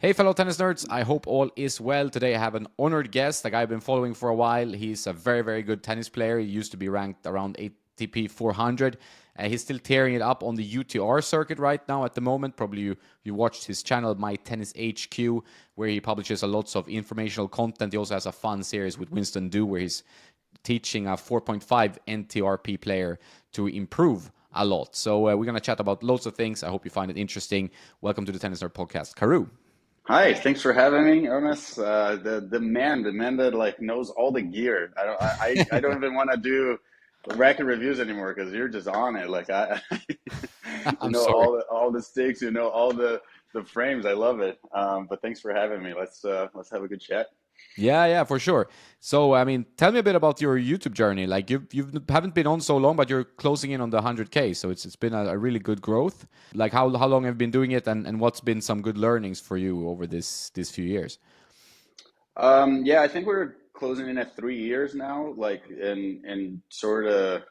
Hey, fellow tennis nerds. I hope all is well. Today I have an honored guest, a guy I've been following for a while. He's a very, very good tennis player. He used to be ranked around ATP 400. He's still tearing it up on the UTR circuit right now at the moment. Probably you watched his channel, My Tennis HQ, where he publishes a lots of informational content. He also has a fun series with Winston Du, where he's teaching a 4.5 NTRP player to improve a lot. So we're going to chat about loads of things. I hope you find it interesting. Welcome to the Tennis Nerd Podcast. Karue. Hi, thanks for having me, Ernest. The man that like knows all the gear. I don't even want to do racket reviews anymore because you're just on it. You I'm know sorry. all the sticks, you know all the frames. I love it. But thanks for having me. Let's have a good chat. Yeah, for sure. So, I mean, tell me a bit about your YouTube journey. Like you haven't been on so long, but you're closing in on the 100K. So it's been a really good growth. Like how long have you been doing it, and what's been some good learnings for you over these few years? Yeah, I think we're closing in at 3 years now. And sort of.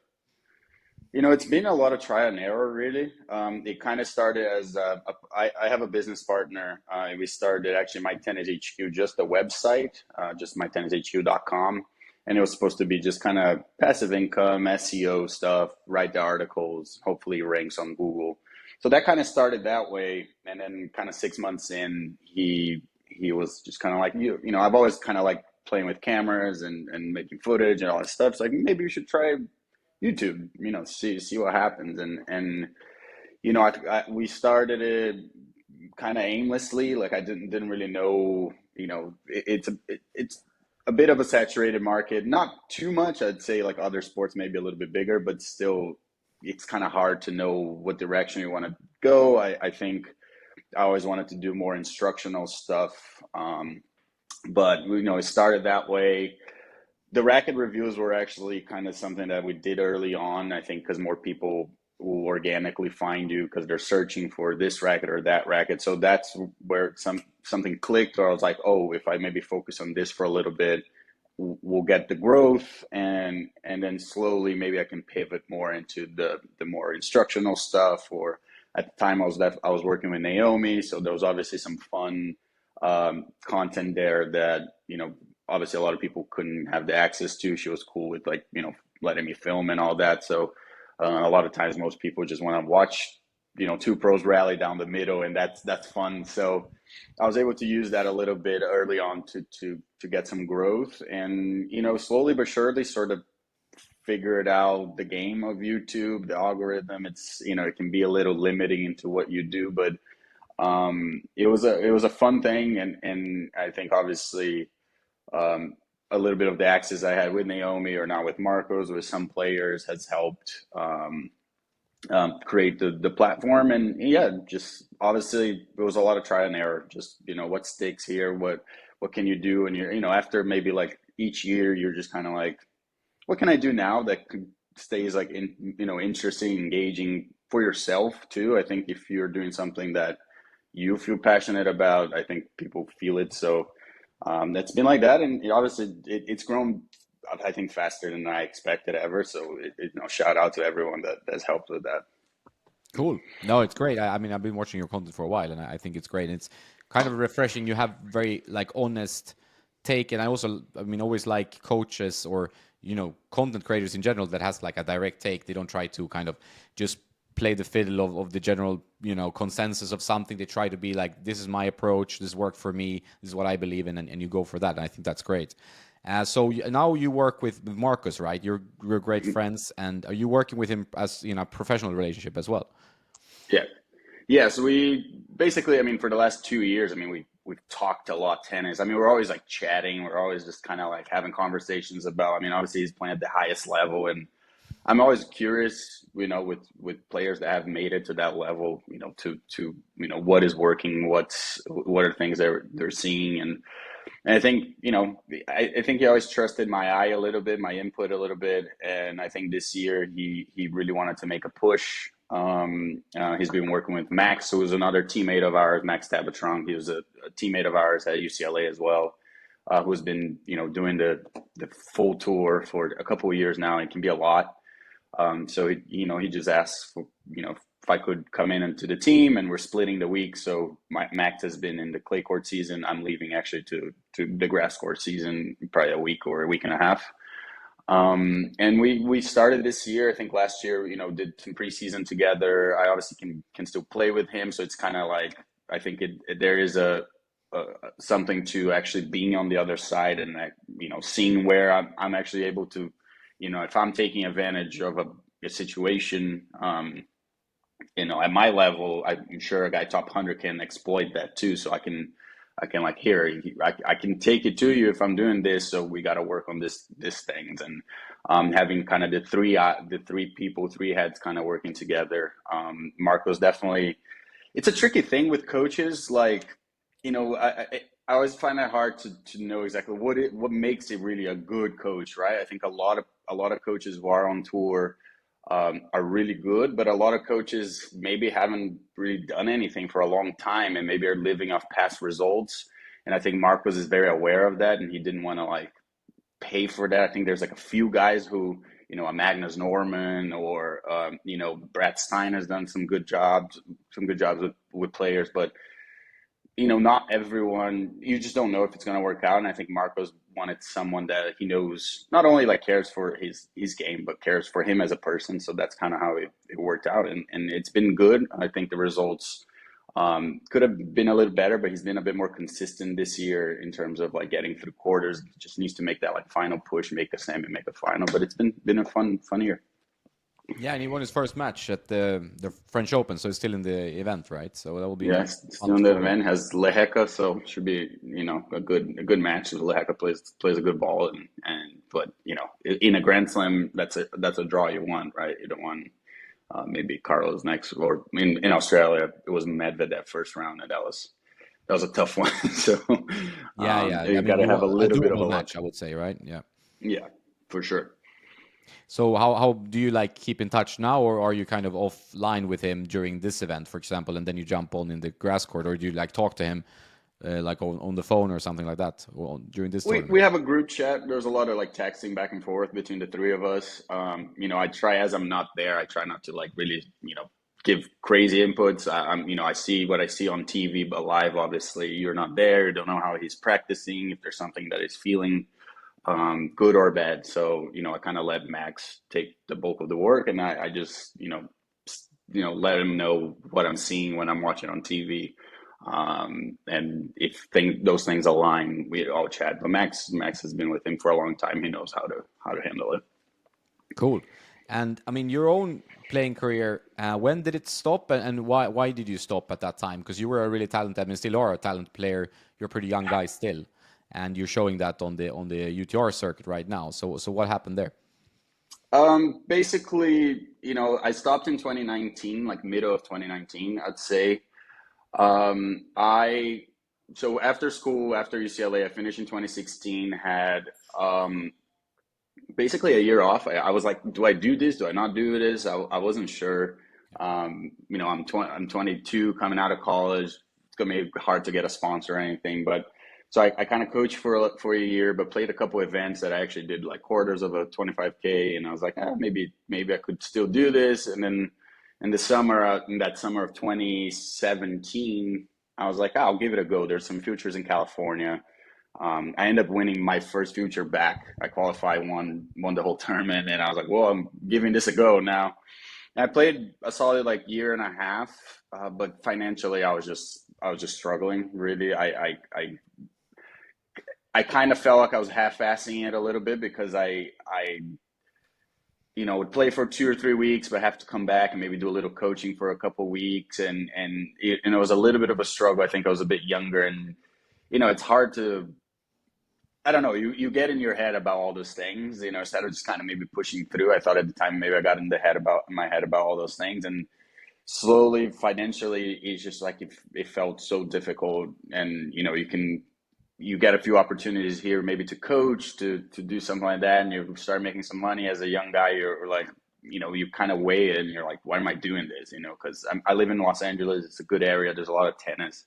It's been a lot of trial and error, really. It kind of started as I have a business partner. We started actually My Tennis HQ, just the website, just mytennishq.com. And it was supposed to be just kind of passive income, SEO stuff, write the articles, hopefully ranks on Google. So that kind of started that way. And then kind of 6 months in, he was just kind of like, I've always kind of like playing with cameras and making footage and all that stuff. So like, maybe you should try YouTube, see what happens. We started it kind of aimlessly. Like I didn't really know, it's a bit of a saturated market, not too much. I'd say like other sports, maybe a little bit bigger, but still it's kind of hard to know what direction you want to go. I think I always wanted to do more instructional stuff. But it started that way. The racket reviews were actually kind of something that we did early on, I think, because more people will organically find you because they're searching for this racket or that racket. So that's where something clicked, or I was like, oh, if I maybe focus on this for a little bit, we'll get the growth, and then slowly maybe I can pivot more into the more instructional stuff. Or at the time I was working with Naomi, so there was obviously some fun content there that obviously a lot of people couldn't have the access to. She was cool with like letting me film and all that. So a lot of times most people just want to watch two pros rally down the middle, and that's fun. So I was able to use that a little bit early on to get some growth, and slowly but surely sort of figured out the game of YouTube, the algorithm. It's it can be a little limiting into what you do, but it was a fun thing, and I think obviously um, a little bit of the access I had with Naomi or now with Marcos with some players has helped create the platform. And yeah, just obviously it was a lot of trial and error. Just what sticks here, what can you do, and after maybe like each year you're just kind of like, what can I do now that could stays like interesting, engaging for yourself too. I think if you're doing something that you feel passionate about, I think people feel it. So it's been like that, and obviously it's grown, I think, faster than I expected ever. So shout out to everyone that's helped with that. Cool. No, it's great. I mean, I've been watching your content for a while, and I think it's great. And it's kind of refreshing. You have very like honest take, and I also, I mean, always like coaches or content creators in general that has like a direct take. They don't try to kind of just play the fiddle of the general consensus of something. They try to be like, this is my approach. This worked for me. This is what I believe in, and you go for that. And I think that's great. So now you work with Marcus, right? You're great friends, and are you working with him as a professional relationship as well? Yeah. Yeah, so we basically, I mean, for the last 2 years, I mean, we've talked a lot tennis. I mean, we're always like chatting. We're always just kind of like having conversations about. I mean, obviously he's playing at the highest level, and I'm always curious, with players that have made it to that level, to what is working, what are things they're seeing, and I think I think he always trusted my eye a little bit, my input a little bit, and I think this year he really wanted to make a push. He's been working with Max, who was another teammate of ours, Max Tabatron. He was a teammate of ours at UCLA as well, who's been doing the full tour for a couple of years now. It can be a lot. So he just asks if I could come in into the team, and we're splitting the week. So Max has been in the clay court season. I'm leaving actually to the grass court season, probably a week or a week and a half. And we started this year. I think last year, did some preseason together. I obviously can still play with him, so it's kind of like I think there is a something to actually being on the other side and seeing where I'm actually able to, if I'm taking advantage of a situation, at my level, I'm sure a guy top 100 can exploit that too. So I can like here, I can take it to you if I'm doing this. So we got to work on this things, and having kind of the three people, three heads, kind of working together. Marco's definitely. It's a tricky thing with coaches. Like, I always find that hard to know exactly what makes it really a good coach, right? I think a lot of coaches who are on tour are really good, but a lot of coaches maybe haven't really done anything for a long time and maybe are living off past results. And I think Marcos is very aware of that, and he didn't want to like pay for that. I think there's like a few guys who, a Magnus Norman or Brad Stein has done some good jobs with players, but not everyone, you just don't know if it's going to work out. And I think Marcos wanted someone that he knows not only like cares for his game, but cares for him as a person. So that's kind of how it worked out. And it's been good. I think the results could have been a little better, but he's been a bit more consistent this year in terms of like getting through quarters. He just needs to make that like final push, make a semi, make a final. But it's been a fun year. Yeah, and he won his first match at the French Open, so he's still in the event, right? So that will be Yeah, fun still in to the follow. event, has Leheka, so should be a good match. Leheka plays a good ball, and but in a Grand Slam, that's a draw you want, right? You don't want maybe Carlos next, or in Australia it was Medvedev first round, and that was a tough one. So Yeah, yeah. I you got mean, to have a a little bit of a doable luck. match, I would say, right? Yeah. Yeah, for sure. So how do you like keep in touch now, or are you kind of offline with him during this event, for example, and then you jump on in the grass court, or do you like talk to him like on the phone or something like that during this We tournament? have a group chat. There's a lot of like texting back and forth between the three of us. I try, as I'm not there, I try not to like really, give crazy inputs. I see what I see on TV, but live, obviously, you're not there. You don't know how he's practicing, if there's something that he's feeling good or bad. So, I kind of let Max take the bulk of the work, and I just, let him know what I'm seeing when I'm watching on TV. And if those things align, we all chat. But Max has been with him for a long time. He knows how to handle it. Cool. And I mean, your own playing career, when did it stop, and why did you stop at that time? Because you were a really talented, I mean, still are a talented player. You're a pretty young guy still, and you're showing that on the UTR circuit right now. So what happened there? Basically, I stopped in 2019, like middle of 2019, I'd say. I so after school, after UCLA, I finished in 2016. Had basically a year off. I was like, do I do this? Do I not do this? I wasn't sure. I'm 22, coming out of college. It's gonna be hard to get a sponsor or anything, but so I kind of coached for a year, but played a couple events that I actually did like quarters of a 25K, and I was like, maybe I could still do this. And then in that summer of 2017, I was like, I'll give it a go. There's some futures in California. I ended up winning my first future back. I qualified, won the whole tournament, and I was like, well, I'm giving this a go now. And I played a solid like year and a half, but financially, I was just struggling. Really, I kind of felt like I was half-assing it a little bit because I would play for 2 or 3 weeks, but have to come back and maybe do a little coaching for a couple weeks, and it was a little bit of a struggle. I think I was a bit younger, and it's hard to, I don't know. You get in your head about all those things, instead of just kind of maybe pushing through. I thought at the time maybe I got in my head about all those things, and slowly financially, it's just like it felt so difficult. And you get a few opportunities here, maybe to coach, to do something like that, and you start making some money as a young guy. You're like, you kind of weigh it, and you're like, why am I doing this? Because I live in Los Angeles. It's a good area. There's a lot of tennis.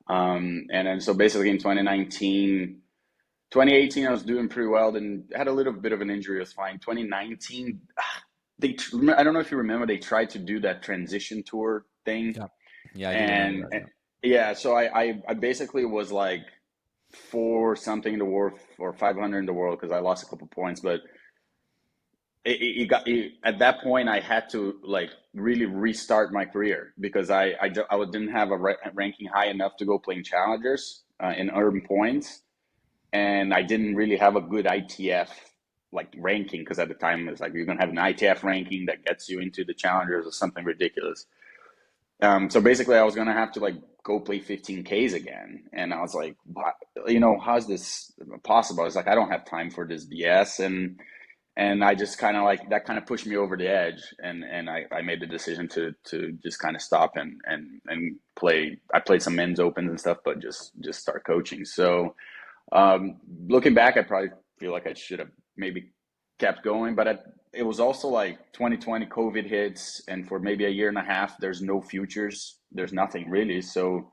And then so basically in 2018, I was doing pretty well. Then had a little bit of an injury. It was fine. 2019, I don't know if you remember, they tried to do that transition tour thing, Yeah, yeah, I do remember and, that. and Yeah. yeah, so I basically was like four something in the world or 500 in the world because I lost a couple points, but at that point I had to like really restart my career because I didn't have a ranking high enough to go playing challengers and earn points, and I didn't really have a good ITF like ranking because at the time it was like you're gonna have an ITF ranking that gets you into the challengers or something ridiculous. So basically, I was gonna have to like go play 15Ks again, and I was like, how's this possible? I was like, I don't have time for this BS, and I just kind of like that kind of pushed me over the edge, and I made the decision to just kind of stop and play. I played some men's opens and stuff, but just start coaching. So looking back, I probably feel like I should have maybe kept going, but it was also like 2020 COVID hits, and for maybe a year and a half, there's no futures, there's nothing really. So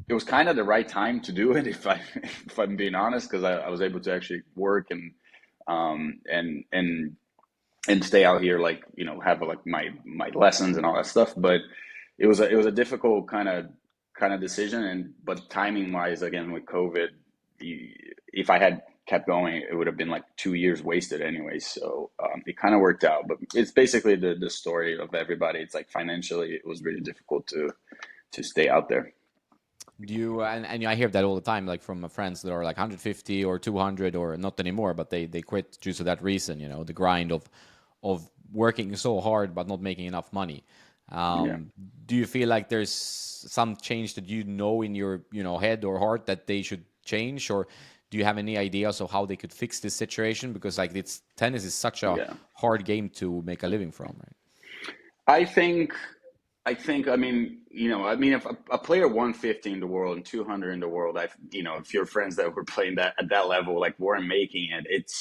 it was kind of the right time to do it, if if I'm being honest, because I was able to actually work um, and and and stay out here, like have like my lessons and all that stuff. But it was a difficult kind of decision, and but timing wise, again with COVID, if I had kept going, it would have been like 2 years wasted anyway. So it kind of worked out, but it's basically the story of everybody. It's like financially, it was really difficult to stay out there. Do you and I hear that all the time, like from my friends that are like 150 or 200 or not anymore, but they quit due to that reason. The grind of working so hard but not making enough money. Yeah. Do you feel like there's some change that in your head or heart that they should change, or do you have any ideas of how they could fix this situation? Because like it's tennis is such a Yeah. hard game to make a living from, right? I think I mean, if a player 150 in the world and 200 in the world, if your friends that were playing that at that level like weren't making it,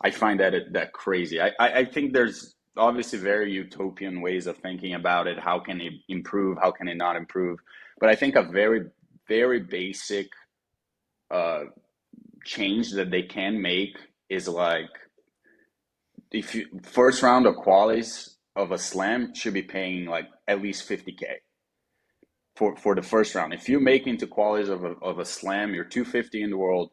I find that crazy. I think there's obviously very utopian ways of thinking about it. How can it improve? How can it not improve? But I think a very, very basic uh, change that they can make is like if you first round of qualies of a slam should be paying like at least 50K for the first round. If you make into qualies of a slam, you're 250 in the world,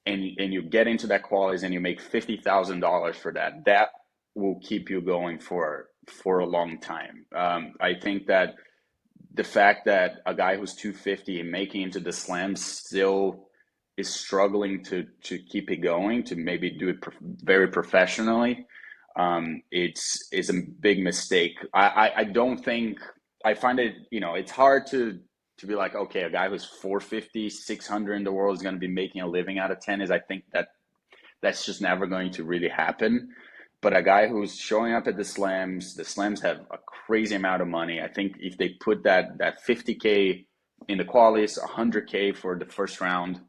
and you get into that qualies and you make $50,000 for that. That will keep you going for a long time. I think that the fact that a guy who's 250 and making into the slams still is struggling to keep it going, to maybe do it very professionally, it's is a big mistake. I don't think I find it, it's hard to be like, okay, a guy who's 450, 600 in the world is going to be making a living out of tennis. I think that's just never going to really happen. But a guy who's showing up at the slams have a crazy amount of money. I think if they put that 50K in the qualies, 100K for the first round,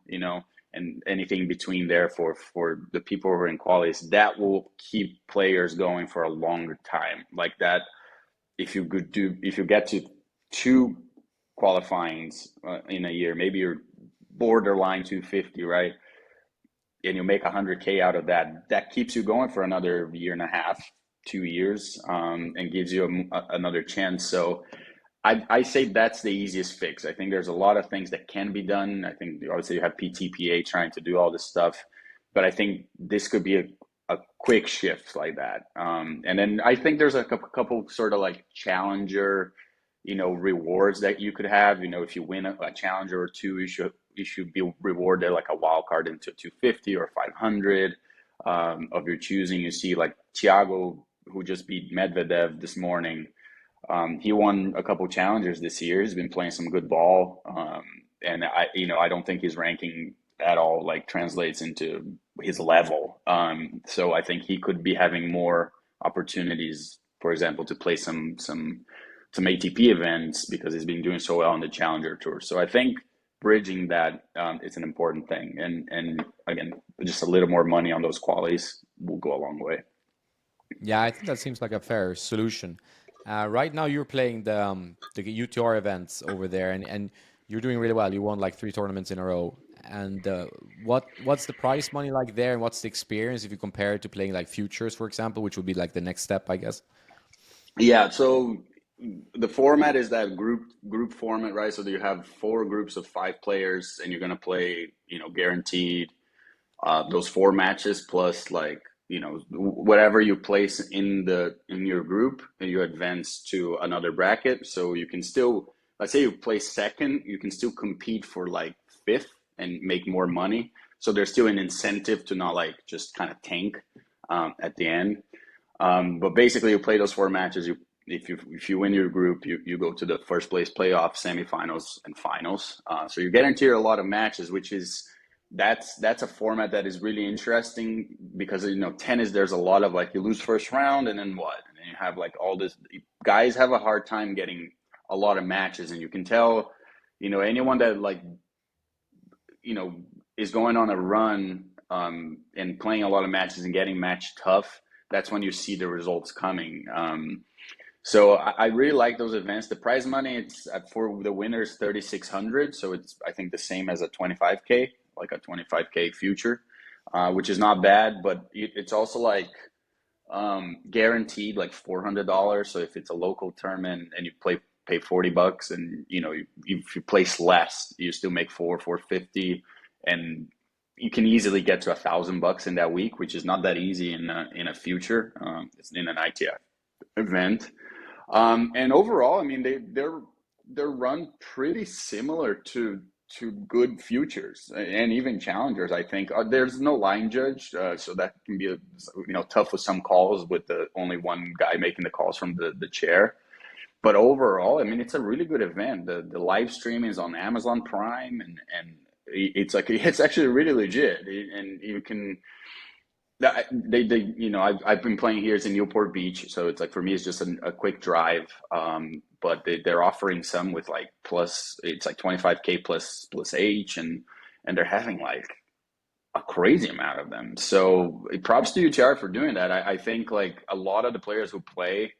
and anything between there for the people who are in qualies, that will keep players going for a longer time. Like that, if you get to two qualifyings in a year, maybe you're borderline 250, right? And you make 100K out of that, that keeps you going for another year and a half, 2 years, and gives you another chance. So I say that's the easiest fix. I think there's a lot of things that can be done. I think obviously you have PTPA trying to do all this stuff, but I think this could be a quick shift like that. And then I think there's a couple sort of like challenger, rewards that you could have. If you win a challenger or two, you should be rewarded like a wild card into 250 or 500 of your choosing. You see like Thiago, who just beat Medvedev this morning. He won a couple challengers this year. He's been playing some good ball, and I don't think his ranking at all like translates into his level. So I think he could be having more opportunities, for example, to play some ATP events because he's been doing so well on the Challenger Tour. So I think bridging that is an important thing, and again, just a little more money on those qualities will go a long way. Yeah, I think that seems like a fair solution. Right now, you're playing the UTR events over there, and you're doing really well. You won like 3 tournaments in a row. And what's the prize money like there, and what's the experience if you compare it to playing like futures, for example, which would be like the next step, I guess? Yeah, so the format is that group format, right? So you have four groups of five players, and you're gonna play, guaranteed those four matches plus like whatever you place in your group, and you advance to another bracket. So you can still, let's say you place second, you can still compete for like fifth and make more money. So there's still an incentive to not like just kind of tank at the end. But basically, you play those four matches. If you win your group, you go to the first place playoff, semifinals, and finals. So you're guaranteed a lot of matches, which is that's a format that is really interesting because tennis, there's a lot of like you lose first round and then what, and then you have like all this. Guys have a hard time getting a lot of matches, and you can tell, anyone that like you know is going on a run and playing a lot of matches and getting match tough. That's when you see the results coming. So I really like those events. The prize money, it's for the winners 3,600, so it's I think the same as a 25K, like a 25K future, which is not bad. But it's also like guaranteed like $400. So if it's a local tournament and you pay $40, and if you place less, you still make 450, and you can easily get to $1,000 in that week, which is not that easy in a future. It's in an ITF event. And overall, I mean, they're run pretty similar to good futures and even challengers. I think there's no line judge, so that can be tough with some calls with the only one guy making the calls from the chair. But overall, I mean, it's a really good event. The live stream is on Amazon Prime, and it's actually really legit, and you can I've been playing here. It's in Newport Beach, so it's like for me, it's just a quick drive. But they're offering some with like plus, it's like 25K plus H, and they're having like a crazy amount of them. So props to UTR for doing that. I think like a lot of the players who play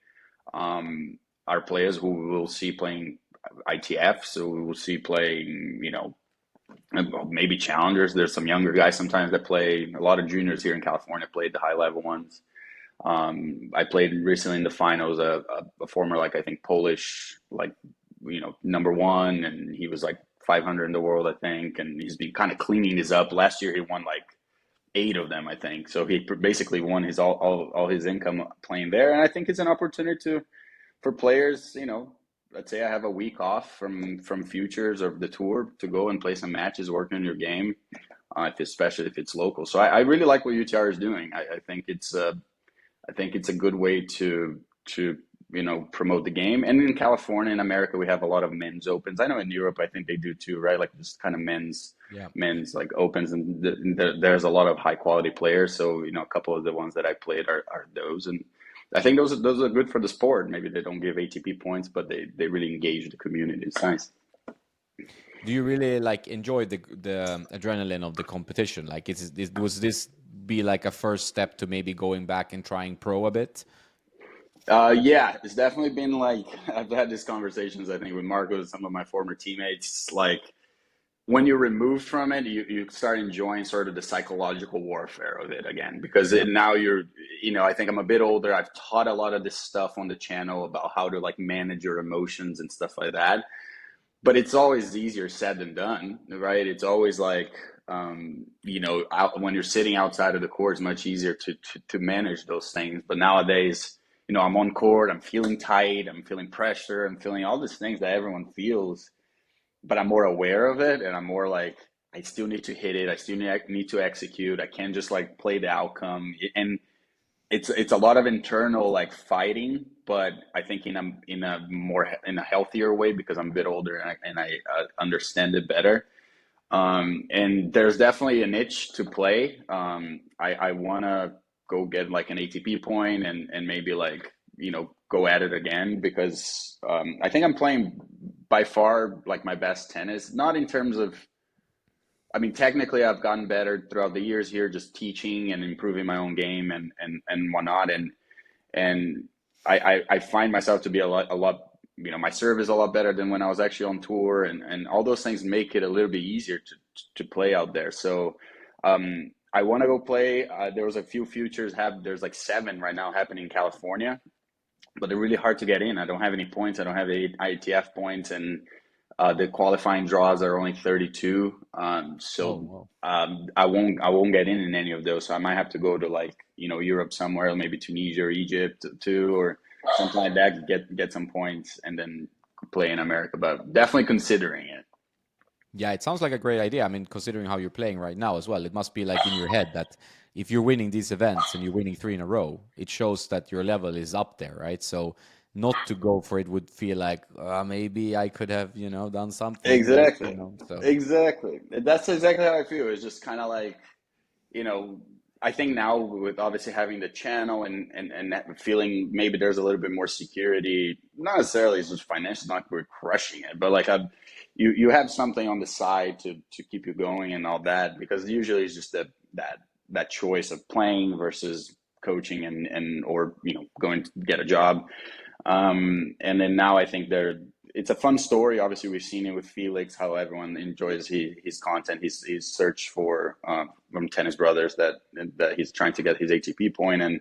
are players who we will see playing ITF, so we will see playing, maybe challengers. There's some younger guys sometimes that play. A lot of juniors here in California played the high level ones. I played recently in the finals a former, like I think Polish, like number one, and he was like 500 in the world, I think, and he's been kind of cleaning his up. Last year he won like eight of them, I think. So he basically won his all his income playing there, and I think it's an opportunity for players, let's say I have a week off from futures or the tour to go and play some matches, work on your game, especially if it's local. So I really like what UTR is doing. I think it's a good way to promote the game. And in California and America, we have a lot of men's opens. I know in Europe, I think they do too, right? Like just kind of Yeah. men's like opens, and there's a lot of high quality players. So a couple of the ones that I played are those, and I think those are good for the sport. Maybe they don't give ATP points, but they really engage the community. It's nice. Do you really like enjoy the adrenaline of the competition? Like, was this be like a first step to maybe going back and trying pro a bit? Yeah, it's definitely been like I've had these conversations, I think, with Marco and some of my former teammates. Like when you're removed from it, you start enjoying sort of the psychological warfare of it again, because Yeah. now I think I'm a bit older. I've taught a lot of this stuff on the channel about how to like manage your emotions and stuff like that. But it's always easier said than done, right? It's always like, when you're sitting outside of the court, it's much easier to manage those things. But nowadays, I'm on court, I'm feeling tight, I'm feeling pressure, I'm feeling all these things that everyone feels, but I'm more aware of it, and I'm more like, I still need to hit it. I still need to execute. I can't just like play the outcome. And it's a lot of internal like fighting, but I think in a healthier way, because I'm a bit older, and I understand it better. And there's definitely an itch to play. I want to go get like an ATP point, and maybe like go at it again, because I think I'm playing by far like my best tennis, not in terms of, I mean, technically, I've gotten better throughout the years here, just teaching and improving my own game and whatnot. And I find myself to be a lot. My serve is a lot better than when I was actually on tour, and all those things make it a little bit easier to play out there. So I want to go play. There was a few futures. There's like seven right now happening in California. but they're really hard to get in. I don't have any points. I don't have any IETF points, and the qualifying draws are only 32. Oh, So wow. I won't get in any of those. So I might have to go to like Europe somewhere, maybe Tunisia or Egypt too, or something like that. Get some points and then play in America. But definitely considering it. Yeah, it sounds like a great idea. I mean, considering how you're playing right now as well, it must be like in your head that if you're winning these events and you're winning three in a row, it shows that your level is up there, right? So not to go for it would feel like maybe I could have, done something like, Exactly. so. Exactly. That's exactly how I feel. It's just kind of like, you know, I think now with obviously having the channel and that feeling maybe there's a little bit more security, not necessarily it's just financial, not we're crushing it, but like you have something on the side to keep you going and all that because usually it's just that choice of playing versus coaching and or going to get a job. And then now I think it's a fun story. Obviously, we've seen it with Felix, how everyone enjoys his content. He's searched for from Tennis Brothers that he's trying to get his ATP point, and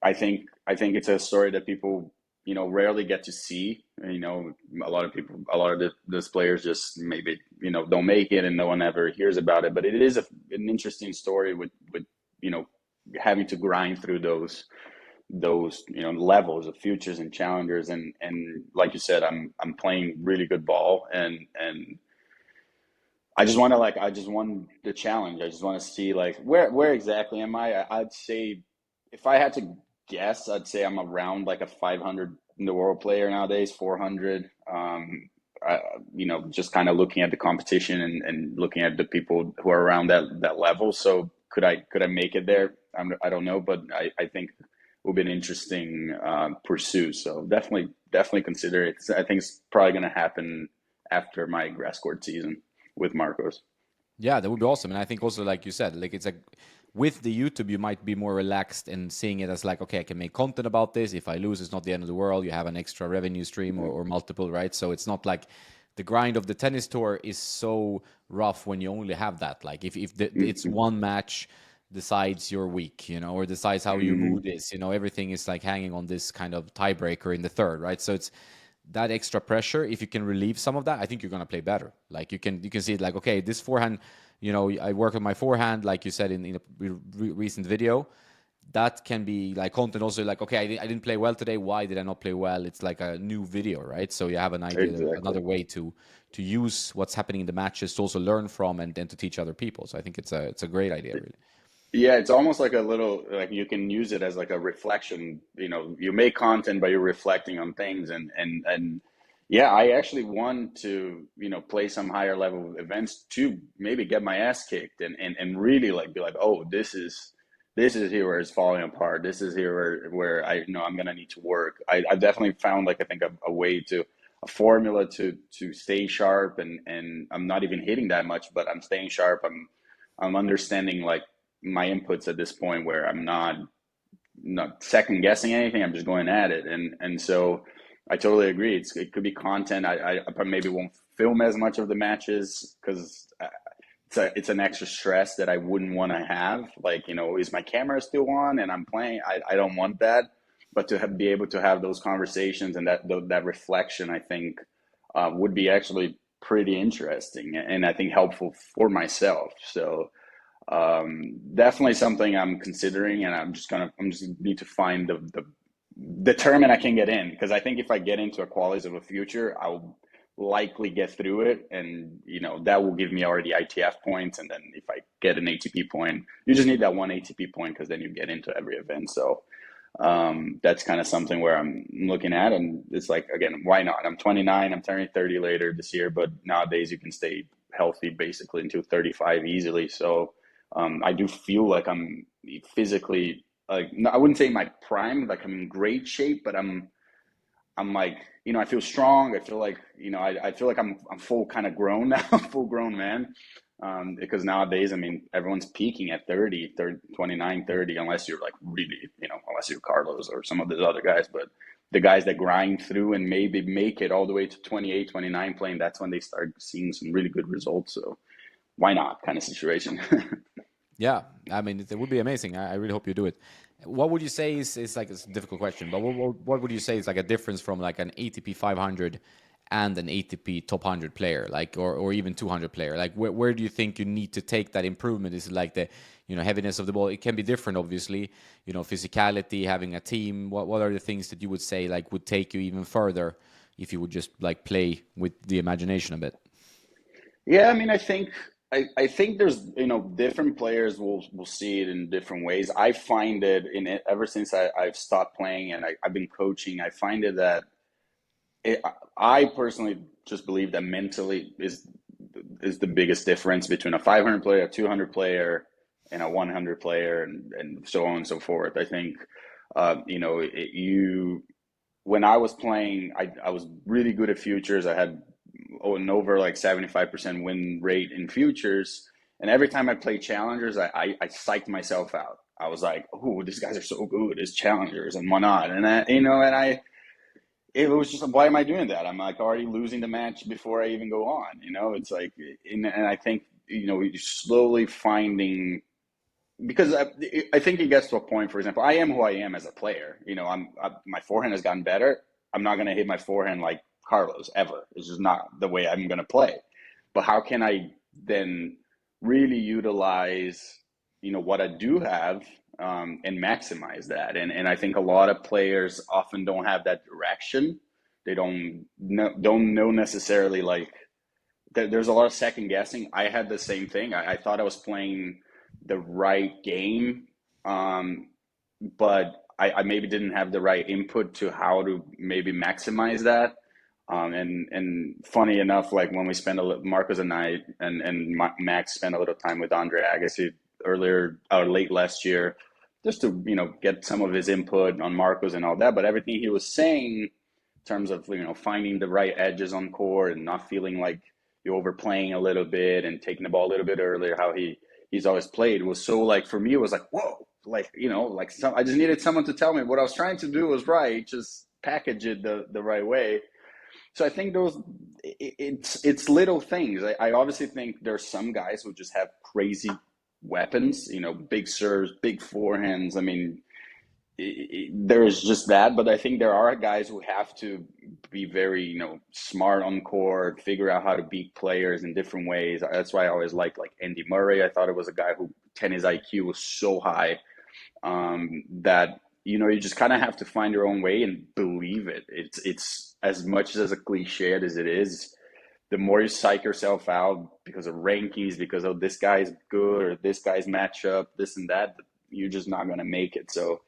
I think it's a story that people rarely get to see. A lot of people, a lot of those players just maybe don't make it, and no one ever hears about it. But it is an interesting story with you know having to grind through those levels of futures and challengers and like you said I'm playing really good ball and I just want to I just want the challenge. I just want to see like where exactly am I'd say if I had to guess I'd say I'm around like a 500 in the world player nowadays 400 I, just kind of looking at the competition and looking at the people who are around that level. So could I make it there? I don't know, but I think it will be an interesting pursuit. So definitely consider it. I think it's probably going to happen after my grass court season with Marcos. Yeah, that would be awesome. And I think also, like you said, like it's like with the YouTube, you might be more relaxed and seeing it as like, okay, I can make content about this. If I lose, it's not the end of the world. You have an extra revenue stream or multiple, right? So it's not like the grind of the tennis tour is so rough when you only have that. Like if it's one match decides your week, or decides how your Mm-hmm. mood is, everything is like hanging on this kind of tiebreaker in the third, right? So it's that extra pressure. If you can relieve some of that, I think you're gonna play better. Like you can see it like, okay, this forehand, I work on my forehand, like you said in a recent video. That can be like content also, like, okay, I didn't play well today. Why did I not play well? It's like a new video, right? So you have an idea, Exactly. another way to use what's happening in the matches to also learn from and to teach other people. So I think it's a great idea, really. Yeah, it's almost like a little like you can use it as like a reflection. You make content, but you're reflecting on things, and yeah, I actually want to play some higher level events to maybe get my ass kicked and really like be like, oh, this is here where it's falling apart. This is here where I I'm gonna need to work. I definitely found like I think a way to a formula to stay sharp and I'm not even hitting that much, but I'm staying sharp. I'm understanding like my inputs at this point where I'm not second guessing anything. I'm just going at it, and so I totally agree. It could be content. I maybe won't film as much of the matches because it's an extra stress that I wouldn't want to have. Like is my camera still on and I'm playing? I don't want that. But to be able to have those conversations and that reflection, I think would be actually pretty interesting and I think helpful for myself. So definitely something I'm considering, and I'm just need to find the determine I can get in because I think if I get into a qualities of a future, I'll likely get through it, and that will give me already ITF points, and then if I get an ATP point, you just need that one ATP point because then you get into every event. So that's kind of something where I'm looking at, and it's like again, why not? I'm 29, I'm turning 30 later this year, but nowadays you can stay healthy basically until 35 easily. So I do feel like I'm physically like I wouldn't say my prime, like I'm in great shape, but I'm like I feel strong. I feel like I feel like I'm full kind of grown now, full grown man. Because nowadays, I mean, everyone's peaking at 29, 30, unless you're like really, unless you're Carlos or some of those other guys. But the guys that grind through and maybe make it all the way to 28, 29 playing, that's when they start seeing some really good results. So why not kind of situation. Yeah, I mean, it would be amazing. I really hope you do it. What would you say is like it's a difficult question, but what would you say is like a difference from like an ATP 500 and an ATP top 100 player, like or even 200 player? Like where do you think you need to take that improvement? Is it like the heaviness of the ball? It can be different, obviously. Physicality, having a team. What are the things that you would say like would take you even further if you would just like play with the imagination a bit? Yeah, I mean, I think there's different players will see it in different ways. I find it in it ever since I've stopped playing and I've been coaching. I find it that it, I personally just believe that mentally is the biggest difference between a 500 player, a 200 player, and a 100 player, and so on and so forth. I think you when I was playing, I was really good at futures. I had an over like 75% win rate in futures. And every time I played challengers, I psyched myself out. I was like, oh, these guys are so good as challengers and whatnot. And it was just, why am I doing that? I'm like already losing the match before I even go on. It's like, and I think, you're slowly finding, because I think it gets to a point. For example, I am who I am as a player. My forehand has gotten better. I'm not going to hit my forehand like Carlos ever. It's just not the way I'm going to play. But how can I then really utilize what I do have, and maximize that? And I think a lot of players often don't have that direction. They don't know necessarily, like, there's a lot of second guessing. I had the same thing. I thought I was playing the right game, but I maybe didn't have the right input to how to maybe maximize that. And funny enough, like when we spent Marcos and I and Max spent a little time with Andre Agassi earlier or late last year, just to get some of his input on Marcos and all that. But everything he was saying in terms of finding the right edges on court and not feeling like you're overplaying a little bit and taking the ball a little bit earlier, how he's always played, was so, like, for me it was like, whoa, like, like I just needed someone to tell me what I was trying to do was right, just package it the right way. So I think it's little things. I obviously think there's some guys who just have crazy weapons, big serves, big forehands. I mean, there's just that, but I think there are guys who have to be very, smart on court, figure out how to beat players in different ways. That's why I always liked like Andy Murray. I thought it was a guy who tennis IQ was so high, that you just kind of have to find your own way and believe it. It's as much as a cliche as it is. The more you psych yourself out because of rankings, because of this guy's good or this guy's matchup, this and that, you're just not going to make it. So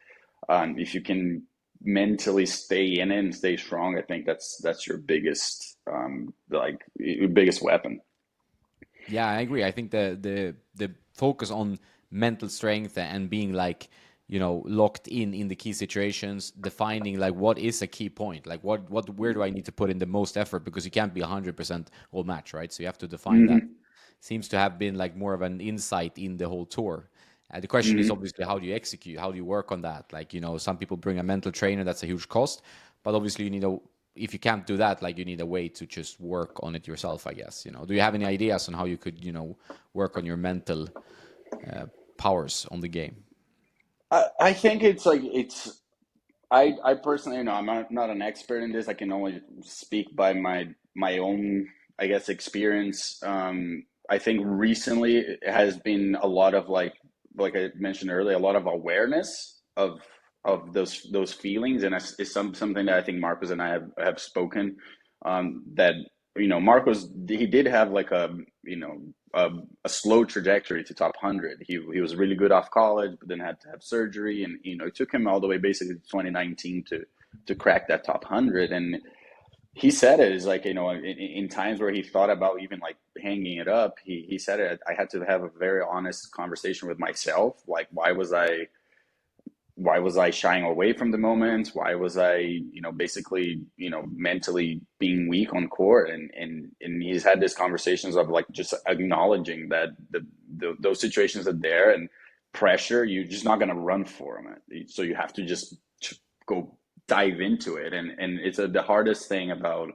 if you can mentally stay in it and stay strong, I think that's your biggest, like your biggest weapon. Yeah, I agree. I think the focus on mental strength and being like, locked in the key situations, defining like what is a key point, like where do I need to put in the most effort, because you can't be 100% all match, right? So you have to define that. Hmm. Seems to have been like more of an insight in the whole tour. The question is Hmm. obviously how do you execute? How do you work on that? Like, some people bring a mental trainer, that's a huge cost, but obviously if you can't do that, like you need a way to just work on it yourself, I guess. Do you have any ideas on how you could, work on your mental uh, powers on the game? I think it's like I personally, I'm not an expert in this. I can only speak by my own, I guess, experience. I think recently it has been a lot of, like I mentioned earlier, a lot of awareness of those feelings, and it's something that I think Marcos and I have spoken, that Marcos, he did have like a, a slow trajectory to top 100. He was really good off college, but then had to have surgery, and it took him all the way basically to 2019 to crack that top 100. And he said it is like, in times where he thought about even like hanging it up, he said it. I had to have a very honest conversation with myself, like why was I shying away from the moments? Why was I, basically, mentally being weak on court? And he's had these conversations of like just acknowledging that those situations are there, and pressure, you're just not going to run for them. So you have to just go dive into it. And it's the hardest thing about,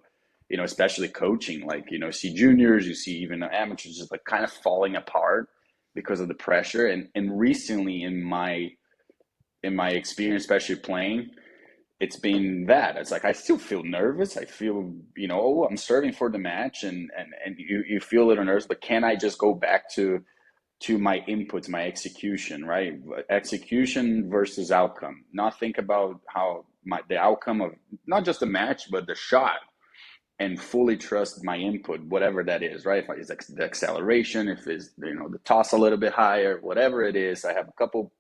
especially coaching, like, see juniors, you see even amateurs just like kind of falling apart because of the pressure. And recently in my in my experience, especially playing, it's been that. It's like I still feel nervous. I feel, oh, I'm serving for the match, and you feel a little nervous, but can I just go back to my inputs, my execution, right? Execution versus outcome. Not think about how the outcome of not just the match, but the shot, and fully trust my input, whatever that is, right? If it's the acceleration, if it's the toss a little bit higher, whatever it is, I have a couple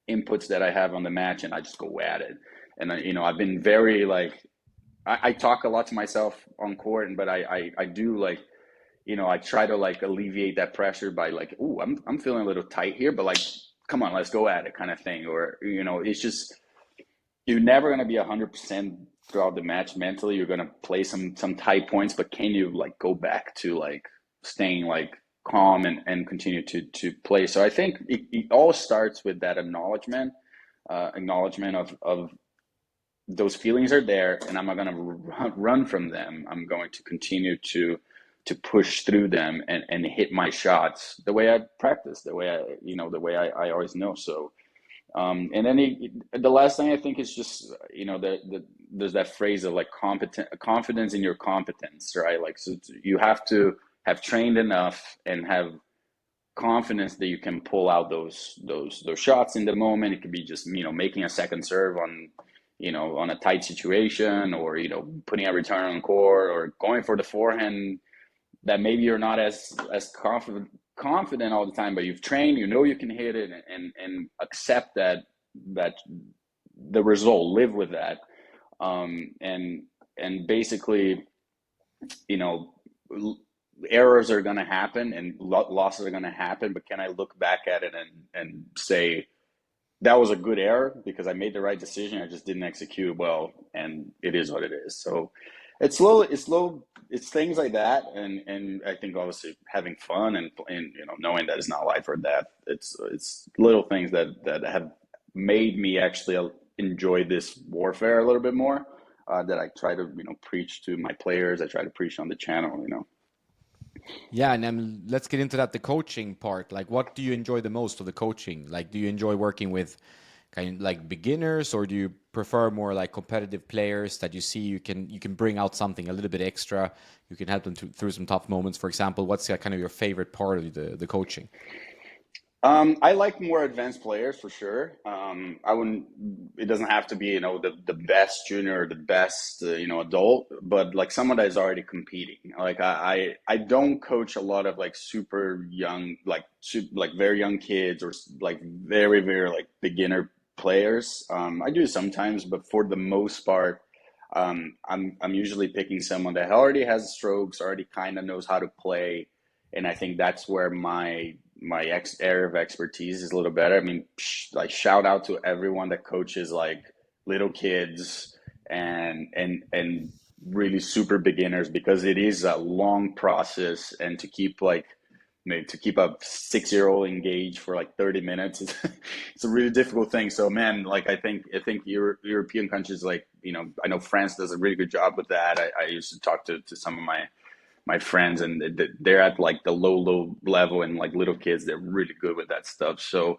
inputs that I have on the match, and I just go at it. And I've been very like I talk a lot to myself on court, but I do like I try to like alleviate that pressure by like, oh, I'm feeling a little tight here, but like, come on, let's go at it, kind of thing. Or it's just you're never gonna be 100% throughout the match mentally. You're gonna play some tight points, but can you like go back to like staying like calm and continue to play? So I think it all starts with that acknowledgement of those feelings are there, and I'm not going to run from them. I'm going to continue to push through them and hit my shots the way I practice, the way I always know. So and then the last thing I think is just there's that phrase of like confidence in your competence, right? Like, so you have to have trained enough and have confidence that you can pull out those shots in the moment. It could be just making a second serve on a tight situation, or putting a return on court, or going for the forehand that maybe you're not as confident all the time, but you've trained, you can hit it, and accept that the result, live with that, and basically, you know, errors are going to happen and losses are going to happen, but can I look back at it and say that was a good error because I made the right decision, I just didn't execute well, and it is what it is. So it's things like that, and I think obviously having fun and knowing that it's not life or death. It's little things that have made me actually enjoy this warfare a little bit more. That I try to preach to my players. I try to preach on the channel. Yeah, and then let's get into that, the coaching part. Like, what do you enjoy the most of the coaching? Like, do you enjoy working with kind of like beginners, or do you prefer more like competitive players that you see you can bring out something a little bit extra? You can help them through some tough moments, for example. What's kind of your favorite part of the coaching? I like more advanced players for sure. I wouldn't. It doesn't have to be the best junior or the best adult, but like someone that is already competing. Like I don't coach a lot of like super young, like very young kids, or like very very like beginner players. I do sometimes, but for the most part, I'm usually picking someone that already has strokes, already kind of knows how to play, and I think that's where my area of expertise is a little better. I mean, like shout out to everyone that coaches like little kids and really super beginners, because it is a long process, and to keep like maybe to keep a 6-year-old engaged for like 30 minutes it's a really difficult thing. So man, like I think European countries, like I know France does a really good job with that. I used to talk to some of my friends, and they're at like the low level, and like little kids, they're really good with that stuff. So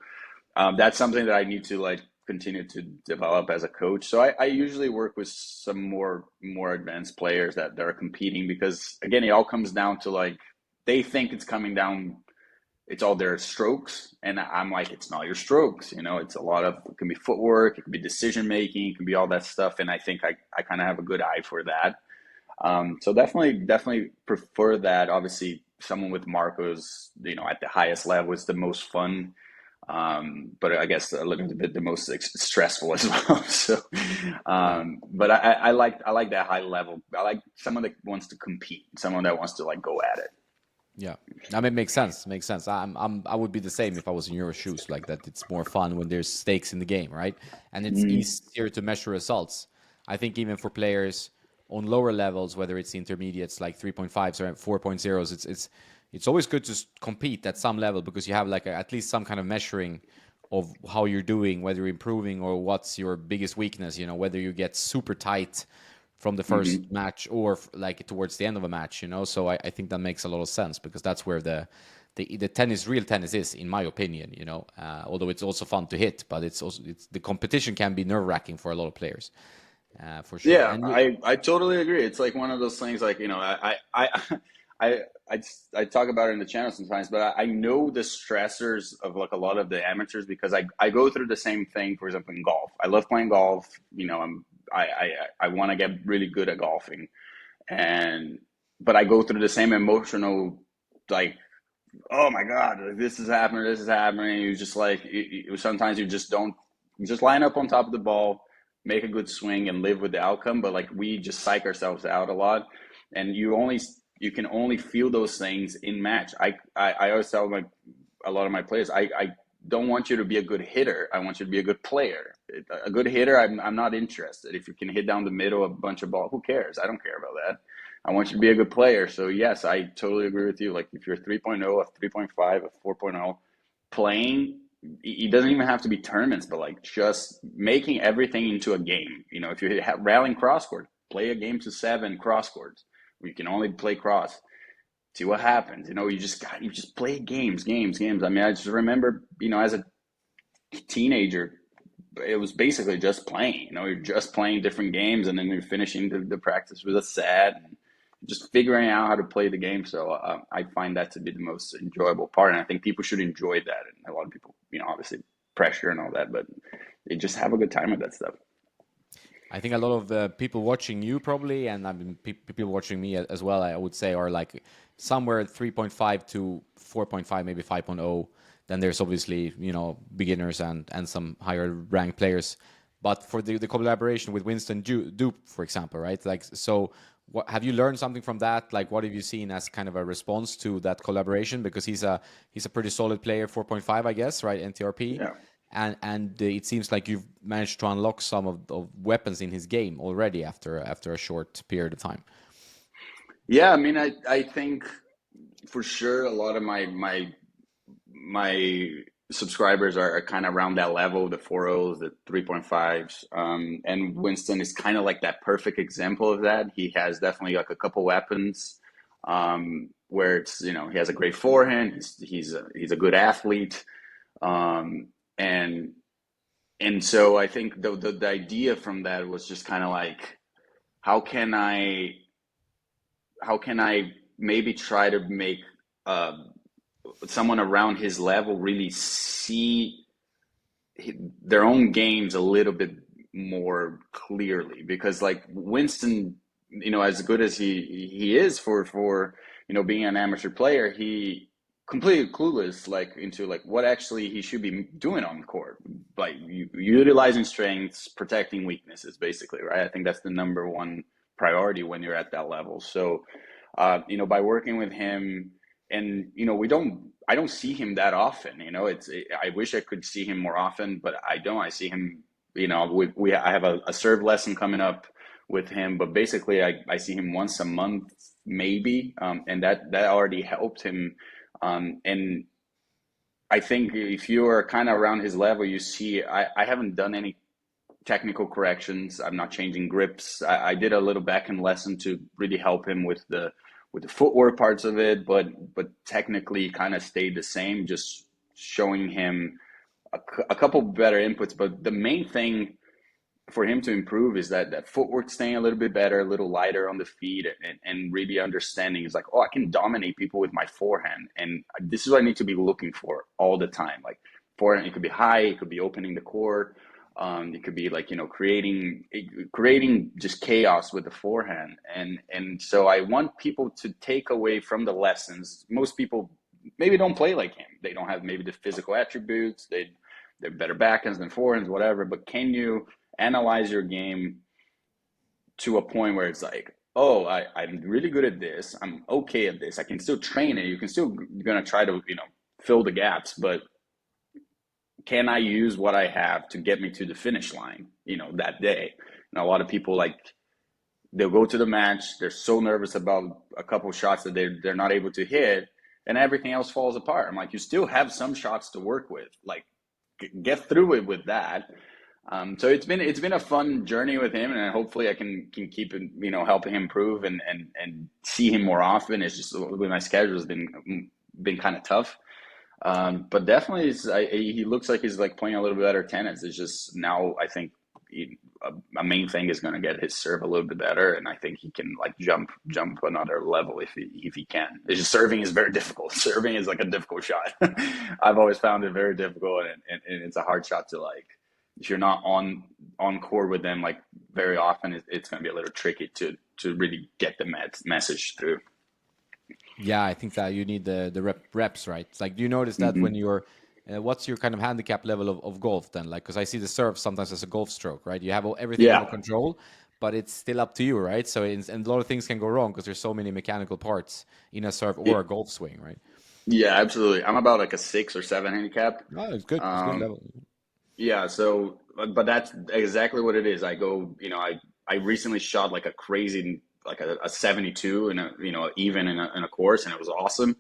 that's something that I need to like continue to develop as a coach. So I usually work with some more advanced players that are competing, because again, it all comes down to like they think it's coming down, it's all their strokes, and I'm like, it's not your strokes. It's a lot of, it can be footwork, it can be decision making, it can be all that stuff, and I think I kind of have a good eye for that. So definitely prefer that. Obviously, someone with Marco's, at the highest level is the most fun, but I guess a little bit the most stressful as well. So, but I like that high level. I like someone that wants to compete, someone that wants to like go at it. Yeah, I mean, it makes sense. Makes sense. I would be the same if I was in your shoes. Like that, it's more fun when there's stakes in the game, right? And it's easier to measure results. I think even for players on lower levels, whether it's intermediates like 3.5s or 4.0s, it's always good to compete at some level, because you have like at least some kind of measuring of how you're doing, whether you're improving or what's your biggest weakness. Whether you get super tight from the first match or like towards the end of a match. So I think that makes a lot of sense, because that's where the the tennis, real tennis is, in my opinion, although it's also fun to hit, but it's the competition can be nerve wracking for a lot of players, for sure. Yeah, And I totally agree. It's like one of those things, like, I, I talk about it in the channel sometimes, but I know the stressors of like a lot of the amateurs, because I go through the same thing, for example, in golf. I love playing golf. I want to get really good at golfing, and but I go through the same emotional, like, oh my God, like, this is happening. You just like, sometimes you just don't, you just line up on top of the ball, make a good swing, and live with the outcome. But like, we just psych ourselves out a lot, and you can only feel those things in match. I always tell a lot of my players, I don't want you to be a good hitter. I want you to be a good player. A good hitter, I'm not interested. If you can hit down the middle a bunch of ball, who cares? I don't care about that. I want you to be a good player. So yes, I totally agree with you. Like, if you're 3.0, a 3.5, a 4.0 playing, it doesn't even have to be tournaments, but like just making everything into a game. If you have rallying cross court, play a game to 7 cross courts. You can only play cross. See what happens. You just play games. I mean, I just remember, as a teenager, it was basically just playing. You're just playing different games, and then you're finishing the practice with a set, and just figuring out how to play the game. So I find that to be the most enjoyable part, and I think people should enjoy that. And a lot of people, obviously pressure and all that, but they just have a good time with that stuff. I think a lot of the people watching you probably, and I mean people watching me as well, I would say, are like somewhere 3.5 to 4.5, maybe 5.0. Then there's obviously, beginners and some higher ranked players. But for the collaboration with Winston Dupe, for example, right? Like, so what have you learned something from that? Like, what have you seen as kind of a response to that collaboration? Because he's a pretty solid player, 4.5, I guess, right? NTRP. Yeah. And it seems like you've managed to unlock some of the weapons in his game already after a short period of time. Yeah, I mean, I think for sure a lot of my subscribers are kind of around that level, the 4.0s, the 3.5s. And Winston is kind of like that perfect example of that. He has definitely like a couple weapons, where it's, he has a great forehand. He's a good athlete. And so I think the idea from that was just kind of like, how can I maybe try to make uh, someone around his level really see their own games a little bit more clearly? Because like Winston, as good as he is for being an amateur player, he completely clueless like into like what actually he should be doing on the court, like utilizing strengths, protecting weaknesses, basically, right? I think that's the number one priority when you're at that level. So by working with him, and I don't see him that often. I wish I could see him more often, but I don't. I see him. I have a serve lesson coming up with him, but basically I see him once a month maybe, and that already helped him. And I think if you are kind of around his level, you see I haven't done any technical corrections. I'm not changing grips. I did a little back end lesson to really help him with the footwork parts of it, but technically kind of stayed the same, just showing him a couple better inputs. But the main thing for him to improve is that footwork staying a little bit better, a little lighter on the feet, and really understanding is like, oh, I can dominate people with my forehand, and this is what I need to be looking for all the time. Like, forehand, it could be high, it could be opening the court, it could be like, creating just chaos with the forehand. And so I want people to take away from the lessons. Most people maybe don't play like him. They don't have maybe the physical attributes. They're better backhands than forehands, whatever. But can you analyze your game to a point where it's like, oh, I'm really good at this. I'm okay at this. I can still train it. You're going to try to, fill the gaps, but can I use what I have to get me to the finish line, that day? And a lot of people, like, they'll go to the match. They're so nervous about a couple shots that they're not able to hit, and everything else falls apart. I'm like, you still have some shots to work with. Like, get through it with that. So it's been a fun journey with him, and hopefully I can keep helping him improve and see him more often. It's just with my schedule has been been kind of tough. But definitely, he looks like he's like playing a little bit better tennis. It's just now I think a main thing is going to get his serve a little bit better, and I think he can like jump another level if he can. It's just serving is very difficult. Serving is like a difficult shot. I've always found it very difficult, and it's a hard shot to like. If you're not on court with them like very often, it's going to be a little tricky to really get the message through. Yeah, I think that you need the reps, right? It's like, do you notice that when Hmm. you're, what's your kind of handicap level of golf then? Like, because I see the serve sometimes as a golf stroke, right? You have everything under Yeah, control, but it's still up to you, right? So, and a lot of things can go wrong because there's so many mechanical parts in a serve or a golf swing, right? yeah, absolutely. I'm about like a 6 or 7 handicap. No, it's good. It's good Um, level. yeah, so but that's exactly what it is. I go, I recently shot like a crazy like a 72 in a even in a course, and it was awesome.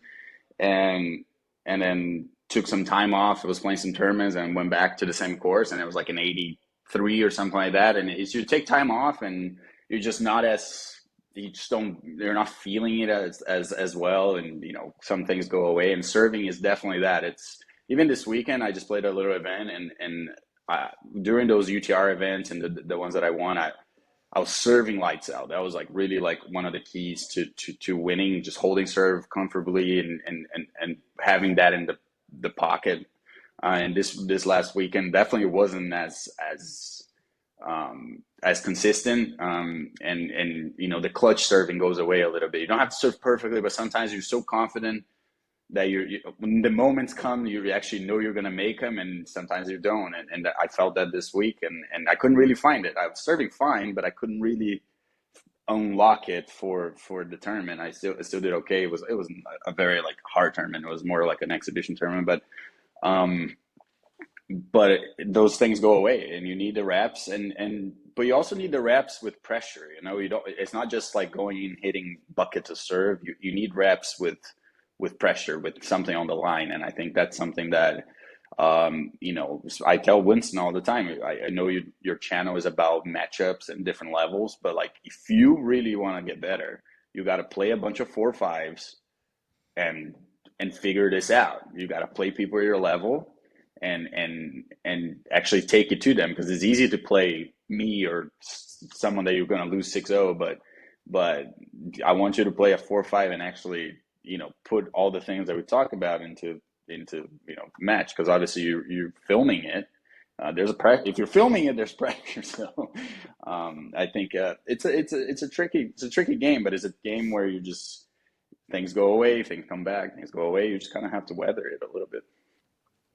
And then took some time off. I was playing some tournaments and went back to the same course, and it was like an 83 or something like that. And it's you take time off, and you're just not as you just don't you're not feeling it as well, and some things go away. And serving is definitely that. It's even this weekend I just played a little event, and uh, during those UTR events and the ones that I won, I was serving lights out. That was like really like one of the keys to winning, just holding serve comfortably and having that in the pocket. And this last weekend definitely wasn't as consistent. And the clutch serving goes away a little bit. You don't have to serve perfectly, but sometimes you're so confident that when the moments come, you actually know you're going to make them, and sometimes you don't. And I felt that this week, and I couldn't really find it. I was serving fine, but I couldn't really unlock it for the tournament. I still did okay. It wasn't a very like hard tournament. It was more like an exhibition tournament, um, but those things go away, and you need the reps, and but you also need the reps with pressure. You don't. It's not just like going and hitting bucket to serve. You need reps with pressure, with something on the line, and I think that's something that I tell Winston all the time. I know your channel is about matchups and different levels, but like if you really want to get better, you got to play a bunch of 4 5s and figure this out. You got to play people at your level and actually take it to them, because it's easy to play me or someone that you're going to lose 6-0, but I want you to play a 4 5 and actually put all the things that we talk about into match, because obviously you're filming it. There's a if you're filming it, there's pressure. So I think it's a tricky game, but it's a game where you just things go away, things come back, things go away. You just kind of have to weather it a little bit.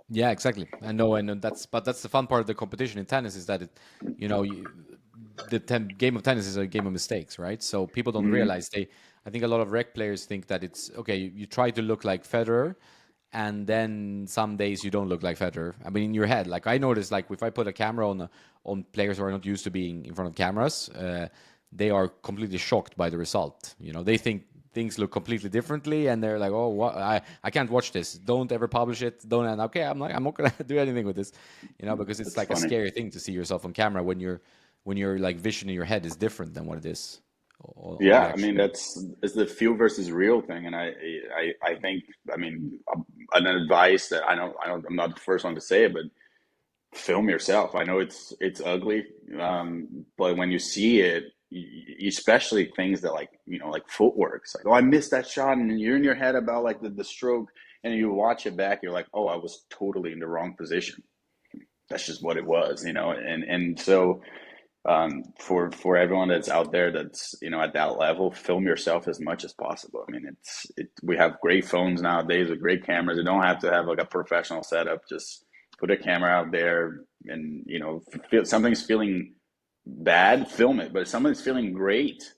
Yeah, exactly. I know, and that's the fun part of the competition in tennis is that you know, you, game of tennis is a game of mistakes, right? So people don't Hmm. realize I think a lot of rec players think that it's okay. You try to look like Federer, and then some days you don't look like Federer. I mean, in your head, like I notice, like if I put a camera on players who are not used to being in front of cameras, they are completely shocked by the result. They think things look completely differently, and they're like, "Oh, what? I can't watch this. Don't ever publish it. Don't." And okay, I'm not gonna do anything with this, because it's That's like a funny. scary thing to see yourself on camera when your like vision in your head is different than what it is on the Yeah, I mean actual. that's it's the feel versus real thing, and I think I mean an advice that I'm not the first one to say it, but film yourself. I know it's ugly, but when you see it, especially things that like like footwork, it's like, oh, I missed that shot, and you're in your head about like the stroke, and you watch it back, you're like, oh, I was totally in the wrong position. That's just what it was, and so for everyone that's out there that's at that level, film yourself as much as possible. I mean, we have great phones nowadays with great cameras. You don't have to have like a professional setup. Just put a camera out there, and if something's feeling bad, film it. But if something's feeling great,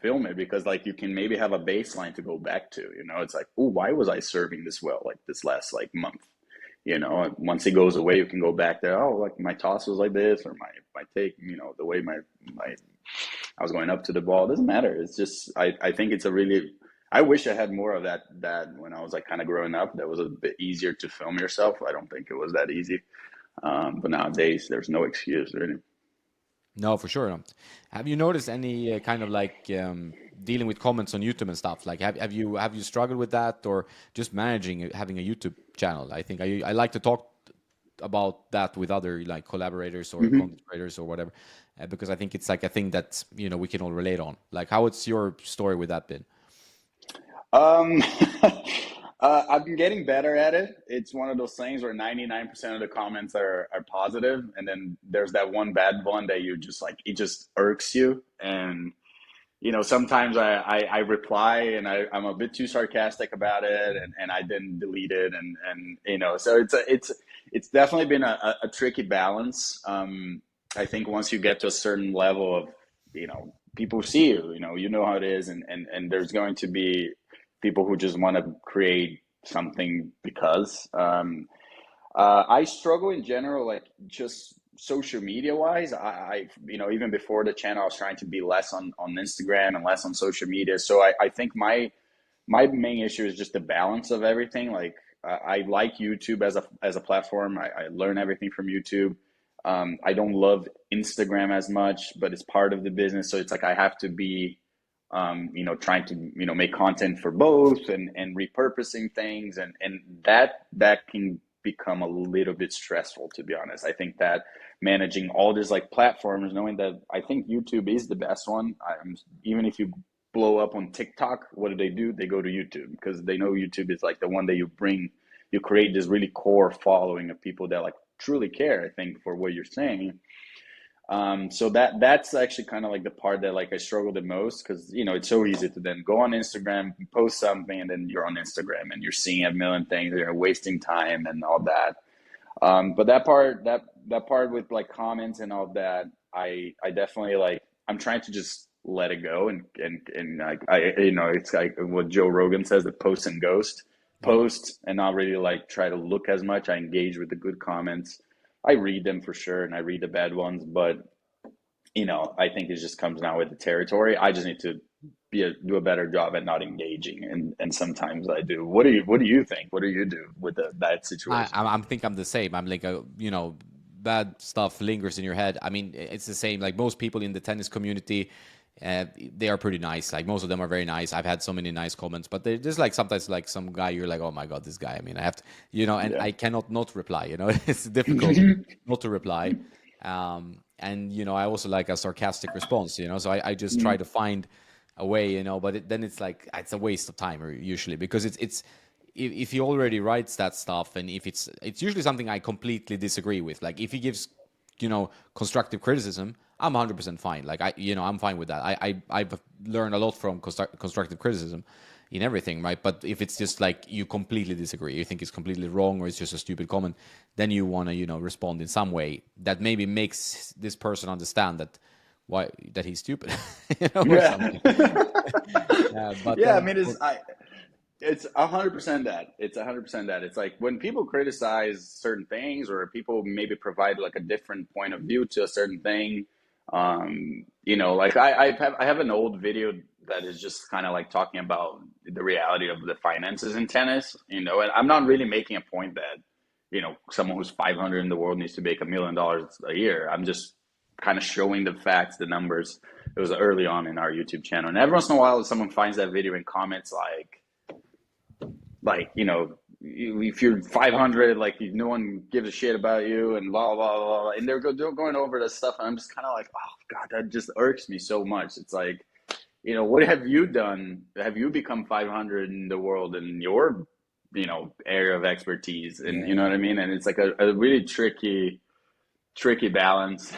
film it, because like you can maybe have a baseline to go back to. It's like, oh, why was I serving this well like this last like month? Once it goes away, you can go back there. Oh, like my toss was like this, or my take, the way my I was going up to the ball. It doesn't matter. It's just I think it's a really. I wish I had more of that when I was like kind of growing up. That was a bit easier to film yourself. I don't think it was that easy. But nowadays, there's no excuse really. No, for sure not. Have you noticed any kind of like dealing with comments on YouTube and stuff. Like, have you struggled with that, or just managing having a YouTube channel? I think I like to talk about that with other like collaborators or Hmm. content creators or whatever, because I think it's like a thing that we can all relate on. Like, how it's your story with that been? Um, I've been getting better at it. It's one of those things where 99% of the comments are positive, and then there's that one bad one that you just like, it just irks you. And sometimes I reply and I'm a bit too sarcastic about it, and I didn't delete it, and so it's definitely been a tricky balance. I think once you get to a certain level of, people see you, you know how it is, and there's going to be people who just want to create something because I struggle in general, like just social media wise. Even before the channel, I was trying to be less on Instagram and less on social media. So I think my main issue is just the balance of everything. Like I like YouTube as a platform. I learn everything from YouTube. I don't love Instagram as much, but it's part of the business. So it's like I have to be, trying to, make content for both and repurposing things, and that can become a little bit stressful, to be honest. I think that managing all these like platforms, knowing that I think YouTube is the best one. Even if you blow up on TikTok, what do? They go to YouTube because they know YouTube is like the one that you create this really core following of people that like truly care, I think, for what you're saying. So that's actually kind of like the part that like I struggle the most because it's so easy to then go on Instagram, post something, and then you're on Instagram and you're seeing a million things, you're wasting time and all that. But that part with like comments and all that, I definitely like. I'm trying to just let it go and like it's like what Joe Rogan says, the post and ghost. Yeah. Post and not really like try to look as much. I engage with the good comments. I read them for sure, and I read the bad ones, but I think it just comes now with the territory. I just need to do a better job at not engaging, and sometimes I do. What do you think? What do you do with that situation? I think I'm the same. I'm like bad stuff lingers in your head. I mean, it's the same. Like most people in the tennis community, they are pretty nice. Like most of them are very nice. I've had so many nice comments, but they're just like sometimes like some guy you're like, oh my god, this guy. I mean, I have to, and Yeah. I cannot not reply. It's difficult not to reply. And I also like a sarcastic response. So I just try to find a way. But then it's like it's a waste of time usually because it's if he already writes that stuff, and if it's usually something I completely disagree with. Like if he gives constructive criticism, I'm 100% fine. Like I'm fine with that. I've learned a lot from constructive criticism in everything, right? But if it's just like you completely disagree, you think it's completely wrong, or it's just a stupid comment, then you want to respond in some way that maybe makes this person understand that he's stupid, or Yeah. something. But Yeah, I then mean, it's 100% that. It's 100% that. It's like when people criticize certain things, or people maybe provide like a different point of view to a certain thing. Like I have an old video that is just kind of like talking about the reality of the finances in tennis. And I'm not really making a point that someone who's 500 in the world needs to make $1 million a year. I'm just kind of showing the facts, the numbers. It was early on in our YouTube channel, and every once in a while, someone finds that video and comments like if you're 500, like no one gives a shit about you, and blah blah blah, and they're going over this stuff, and I'm just kind of like, oh god, that just irks me so much. It's like, what have you done? Have you become 500 in the world in your area of expertise? And you know yeah, what I mean? And it's like a really tricky balance.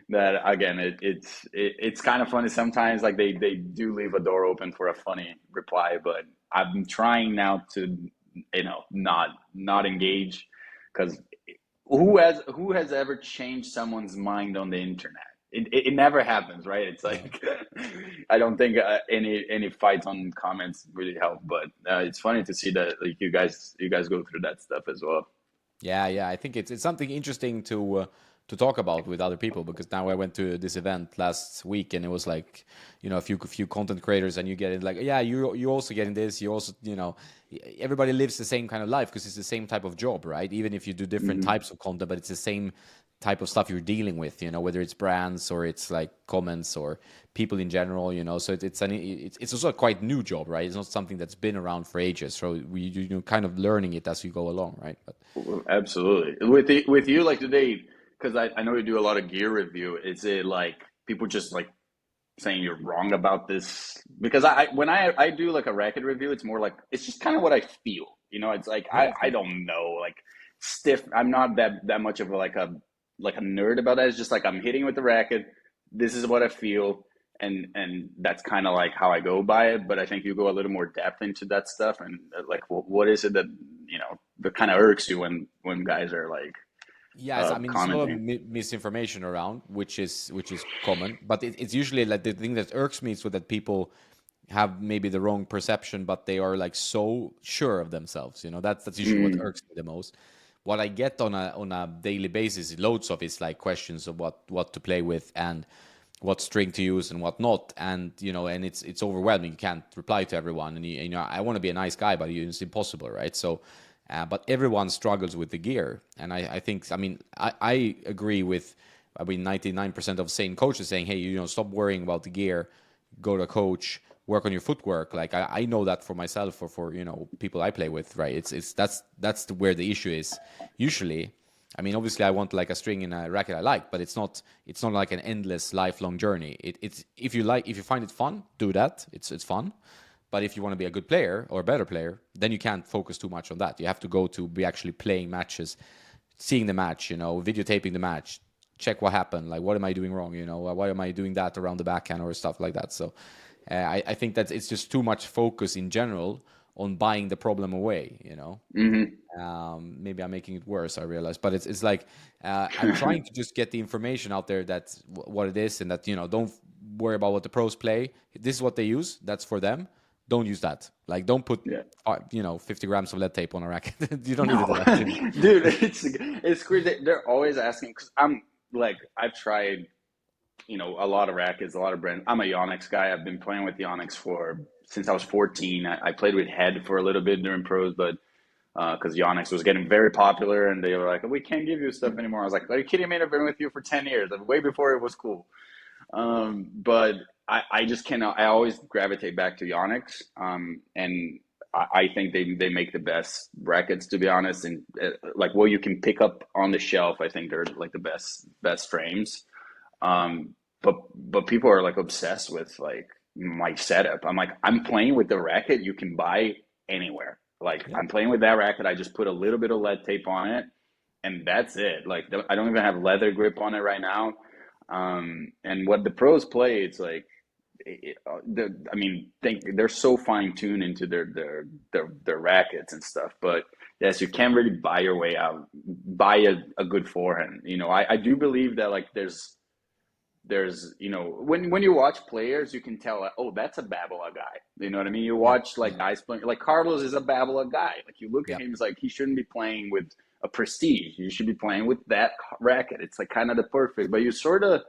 That again, it's kind of funny sometimes. Like they do leave a door open for a funny reply, but I'm trying now to not engage, because who has ever changed someone's mind on the internet? It never happens, right? It's yeah. like I don't think any fights on comments really help, but it's funny to see that like you guys go through that stuff as well. Yeah, yeah. I think it's something interesting to to talk about with other people, because now I went to this event last week and it was like, a few content creators, and you get it like, yeah, you also getting this, you also, everybody lives the same kind of life because it's the same type of job, right? Even if you do different Hmm. types of content, but it's the same type of stuff you're dealing with, whether it's brands or it's like comments or people in general, so it's also a quite new job, right? It's not something that's been around for ages, so you're kind of learning it as you go along, right? But Well, absolutely. With you, like today, because I know you do a lot of gear review. Is it like people just like saying you're wrong about this? Because when I do like a racket review, it's more like it's just kind of what I feel. It's like yeah, I of I course. don't know, like stiff. I'm not that much of a nerd about that. It's just like I'm hitting with the racket. This is what I feel, and that's kind of like how I go by it. But I think you go a little more depth into that stuff, and like what is it that that kind of irks you when guys are like Yes, I mean, there's a lot of commenting? misinformation around, which is common, but it's usually like the thing that irks me is with that people have maybe the wrong perception, but they are like so sure of themselves. That's usually what Mm, irks me the most. What I get on a daily basis, loads of, is like questions of what to play with and what string to use and what not, and it's overwhelming. You can't reply to everyone, and I want to be a nice guy, but it's impossible, right? So. But everyone struggles with the gear, and I think, I mean, I agree with, I mean, 99% of sane coaches saying, hey, stop worrying about the gear, go to a coach, work on your footwork. Like I know that for myself or for people I play with, right? Where the issue is usually. I mean, obviously, I want like a string in a racket I like, but it's not like an endless lifelong journey. It's if you find it fun, do that. It's fun. But if you want to be a good player or a better player, then you can't focus too much on that. You have to go to be actually playing matches, seeing the match, videotaping the match, check what happened. Like, what am I doing wrong? Why am I doing that around the backhand or stuff like that? So, I think that it's just too much focus in general on buying the problem away. hmm. Maybe I'm making it worse, I realize, but it's like, I'm trying to just get the information out there, that's what it is, and that don't worry about what the pros play. This is what they use. That's for them. Don't use that. Like, don't put Yeah. 50 grams of lead tape on a racket. You don't need it No, that. dude, it's crazy. They're always asking because I'm like I've tried a lot of rackets, a lot of brands. I'm a Yonex guy. I've been playing with Yonex for since I was 14. I played with Head for a little bit during pros, but because Yonex was getting very popular, and they were like, "We can't give you stuff anymore." I was like, "Are you kidding me? I've been with you for 10 years, way before it was cool." But I just cannot. I always gravitate back to Yonex, and I think they make the best brackets, to be honest. And like what you can pick up on the shelf, I think they're like the best frames. But people are like obsessed with like my setup. I'm like, I'm playing with the racket you can buy anywhere. Like Yeah. I'm playing with that racket. I just put a little bit of lead tape on it, and that's it. Like I don't even have leather grip on it right now. And what the pros play, it's like, I mean, they're so fine tuned into their rackets and stuff. But yes, you can't really buy your way out, buy a good forehand. I do believe that like there's when you watch players, you can tell like, oh, that's a Babala guy. You know what I mean? You Yeah. watch like guys playing, like Carlos is a Babala guy. Like you look at Yeah. him, it's like he shouldn't be playing with a Prestige. You should be playing with that racket. It's like kind of the perfect, but you sort of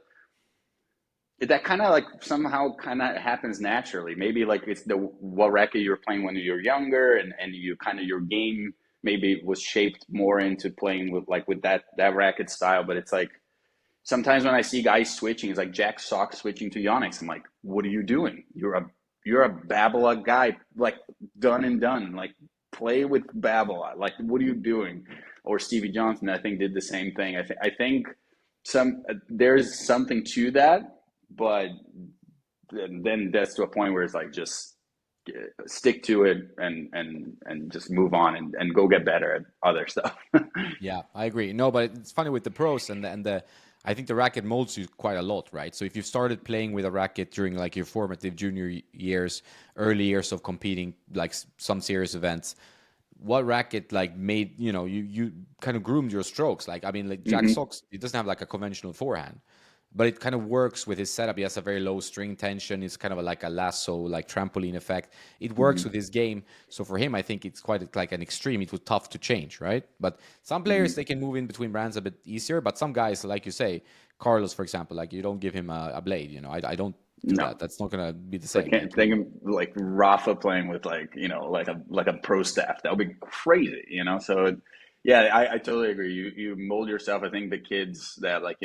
that kind of like somehow kind of happens naturally. Maybe like it's the what racket you were playing when you were younger, and you kind of your game maybe was shaped more into playing with that racket style. But it's like sometimes when I see guys switching, it's like Jack Sock switching to Yonex. I'm like, what are you doing? You're a Babala guy, like done and done. Like play with Babala. Like what are you doing? Or Stevie Johnson, I think, did the same thing. I think there's something to that, but then that's to a point where it's like just stick to it and just move on and go get better at other stuff. Yeah, I agree. No, but it's funny with the pros and the I think the racket molds you quite a lot, right? So if you started playing with a racket during like your formative junior years, early years of competing, like some serious events, what racket like made you kind of groomed your strokes? Like, I mean, like Jack Hmm. Sox, it doesn't have like a conventional forehand, but it kind of works with his setup. He has a very low string tension. It's kind of like a lasso, like trampoline effect. It works Hmm. with his game. So for him, I think it's quite like an extreme. It was tough to change, right? But some players, Hmm. they can move in between brands a bit easier. But some guys, like you say, Carlos, for example, like you don't give him a blade. I don't do No. that. That's not gonna be the So I same. can't Like, think of like Rafa playing with like, like a pro staff. That would be crazy. So yeah, I totally agree. You mold yourself. I think the kids that like,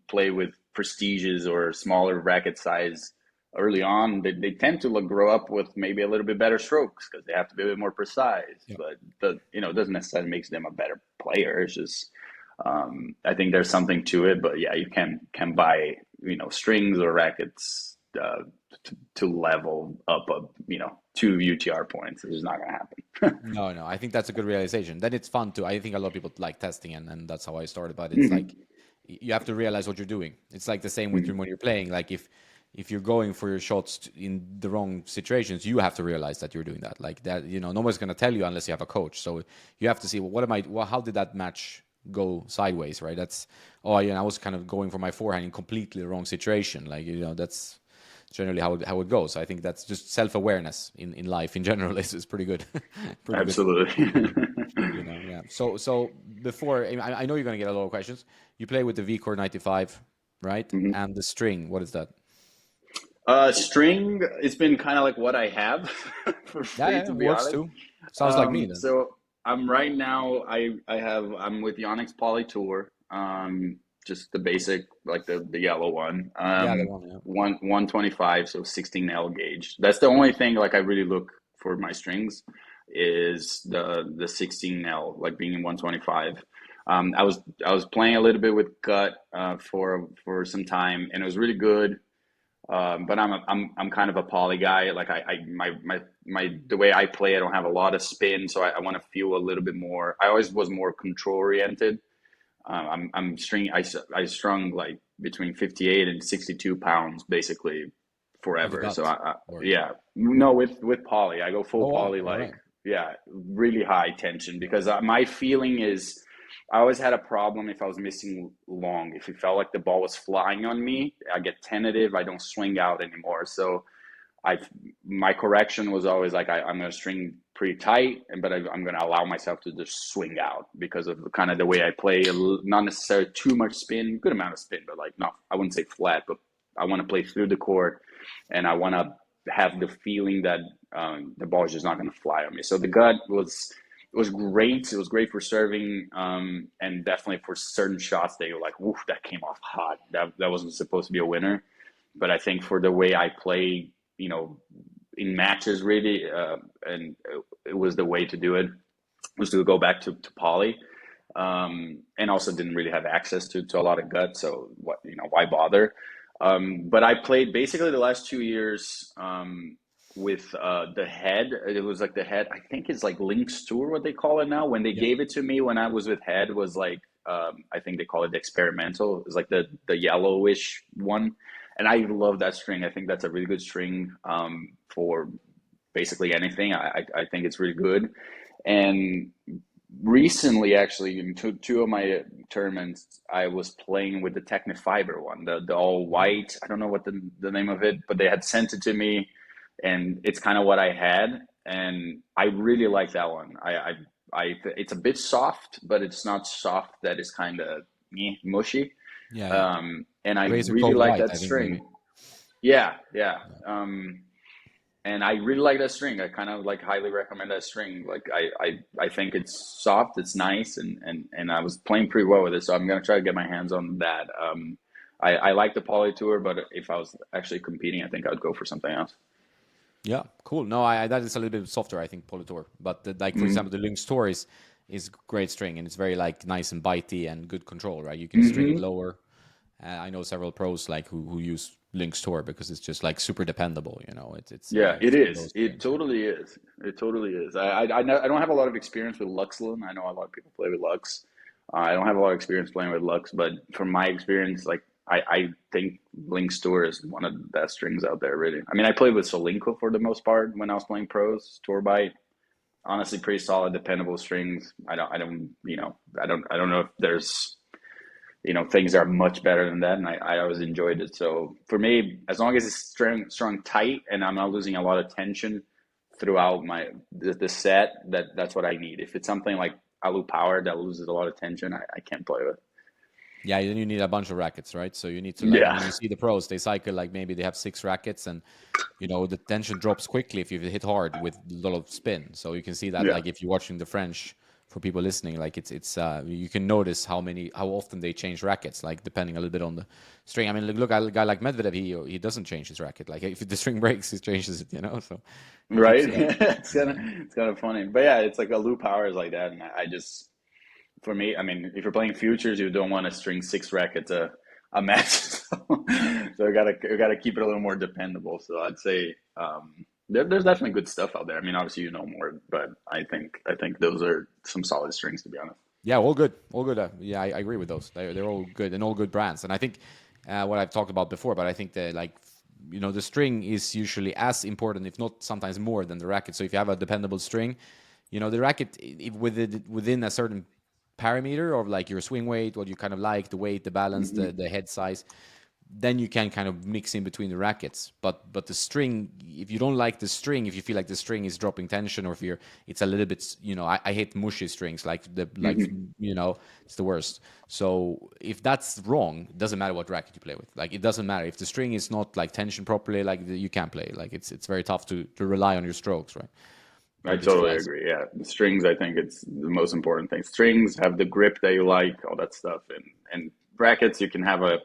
play with prestiges or smaller racket size early on, they tend to grow up with maybe a little bit better strokes because they have to be a bit more precise. yeah. But it doesn't necessarily makes them a better player. It's just I think there's something to it, but yeah, you can buy strings or rackets to level up two UTR points. It's just not going to happen. No, no. I think that's a good realization. Then it's fun too. I think a lot of people like testing, and that's how I started. But it's like Hmm. you have to realize what you're doing. It's like the same with Hmm. when you're playing. Like if you're going for your shots in the wrong situations, you have to realize that you're doing that. Like that, nobody's gonna tell you unless you have a coach. So you have to see, well, what am I? Well, how did that match go sideways? Right? That's I was kind of going for my forehand in completely the wrong situation. Like that's generally how it goes. I think that's just self awareness in life in general is pretty good, pretty good. Absolutely. Yeah. So before I know you're gonna get a lot of questions. You play with the VCore 95, right? Hmm. And the string. What is that? String, it's been kind of like what I have for Yeah, free, yeah, to be works honest. too. Sounds like me then. So I'm right now. I'm with Yonex Poly Tour. Just the basic, like the yellow one. Yeah, the one. Yeah. 125, so 16 L gauge. That's the only thing like I really look for my strings is the 16 L, like being in 125. I was playing a little bit with gut for some time, and it was really good. But I'm kind of a poly guy. Like the way I play, I don't have a lot of spin, so I want to feel a little bit more. I always was more control oriented. I strung like between 58 and 62 pounds basically With the forever. So gut. Or yeah, no, with poly, I go full oh wow, poly, all like right. yeah, really high tension because my feeling is I always had a problem if I was missing long. If it felt like the ball was flying on me, I get tentative. I don't swing out anymore. So I my correction was always like I'm going to string pretty tight, I'm going to allow myself to just swing out because of kind of the way I play. Not necessarily too much spin, good amount of spin, but like not I wouldn't say flat, but I want to play through the court, and I want to have the feeling that the ball is just not going to fly on me. So the gut was great. It was great for serving, and definitely for certain shots. They were like, "Woof, that came off hot. That wasn't supposed to be a winner." But I think for the way I play, in matches really, and it was the way to do it was to go back to poly, and also didn't really have access to a lot of gut, so why bother? But I played basically the last 2 years with the head. It was like the head. I think it's like Lynx Tour, what they call it now. When they Yeah. gave it to me when I was with head, was like I think they call it the experimental. It was like the yellowish one, and I love that string. I think that's a really good string for basically anything. I think it's really good. And recently, actually, in two of my tournaments, I was playing with the Technifiber one, the all Mm. white. I don't know what the name of it, but they had sent it to me, and it's kind of what I had, and I really like that one. It's a bit soft, but it's not soft that is kind of mushy. Yeah, yeah. And I Razor really Gold like White, that I think maybe. string. Yeah, yeah. Yeah. And I really like that string. I kind of like highly recommend that string. Like I think it's soft, it's nice, and I was playing pretty well with it. So I'm gonna try to get my hands on that. I like the Poly Tour, but if I was actually competing, I think I'd go for something else. Yeah, cool. No, that is a little bit softer, I think, Politor. But like for example, Mm-hmm. the Lynx Tour is great string and it's very like nice and bitey and good control, right? You can string it Mm-hmm. lower. I know several pros like who use Lynx Tour because it's just like super dependable. Yeah, it It's one of is. those It strings. totally is. It totally is. I don't have a lot of experience with Luxlin. I know a lot of people play with Lux. I don't have a lot of experience playing with Lux, but from my experience, like I think Link's Tour is one of the best strings out there, really. I mean, I played with Solinko for the most part when I was playing pros, tour bite. Honestly, pretty solid, dependable strings. I don't know if there's things are much better than that, and I always enjoyed it. So for me, as long as it's strong tight, and I'm not losing a lot of tension throughout the set, that's what I need. If it's something like Alu Power that loses a lot of tension, I can't play with. Yeah, then you need a bunch of rackets, right? So you need to like, I Yeah, mean, you see the pros, they cycle like maybe they have 6 rackets, and the tension drops quickly if you hit hard with a lot of spin. So you can see that yeah, like if you're watching the French, for people listening, like it's you can notice how often they change rackets, like depending a little bit on the string. I mean, look at a guy like Medvedev, he doesn't change his racket. Like if the string breaks, he changes it, so he keeps right. it up. It's kind of funny, but yeah, it's like Alu Power is like that, and I just for me, I mean, if you're playing futures, you don't want to string 6 rackets a match. So I gotta keep it a little more dependable. So I'd say there's definitely good stuff out there. I mean, obviously you know more, but I think those are some solid strings, to be honest. Yeah, all good, all good. Yeah, I agree with those. They're all good and all good brands. And I think what I've talked about before, but I think that like the string is usually as important, if not sometimes more than the racket. So if you have a dependable string, the racket if within a certain parameter of like your swing weight, what you kind of like, the weight, the balance, the head size, then you can kind of mix in between the rackets. But the string, if you don't like the string, if you feel like the string is dropping tension, or if it's a little bit, I hate mushy strings, like it's the worst. So if that's wrong, it doesn't matter what racket you play with. Like it doesn't matter if the string is not like tension properly, like you can't play. Like it's very tough to rely on your strokes, right? I Or just totally flies. agree. Yeah, the strings. I think it's the most important thing. Strings have the grip that you like, all that stuff, and brackets. You can have a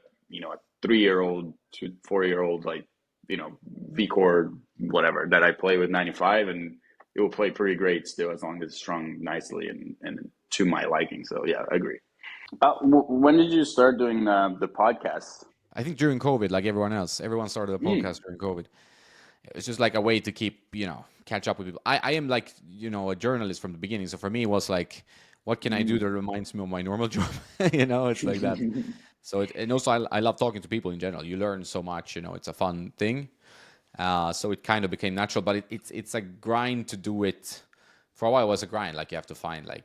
3-year-old to 4-year-old like V chord whatever that I play with 95, and it will play pretty great still as long as it's strung nicely and to my liking. So yeah, I agree. When did you start doing the podcast? I think during COVID, like everyone else, everyone started a Mm, podcast during COVID. It's just like a way to keep catch up with people. I am like a journalist from the beginning, so for me it was like, what can I do mm. that reminds me of my normal job? It's like that. So and also I love talking to people in general. You learn so much. It's a fun thing. So it kind of became natural, but it's a grind to do it. For a while, it was a grind. Like you have to find like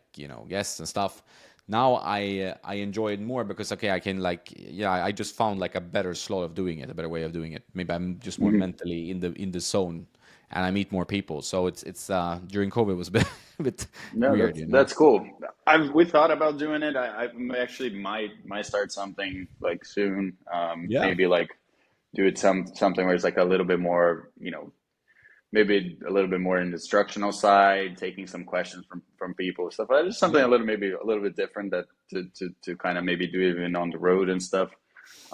guests and stuff. Now I enjoy it more because okay, I can like I just found like a better slot of doing it, a better way of doing it. Maybe I'm just more Mhm. mentally in the zone, and I meet more people. So it's during COVID it was a bit, a bit No, weird, that's cool. We thought about doing it. I actually might start something like soon. Yeah. Maybe like do it something where it's like a little bit more, maybe a little bit more in the instructional side, taking some questions from people, stuff. But just something Yeah. a little maybe a little bit different that to kind of maybe do even on the road and stuff.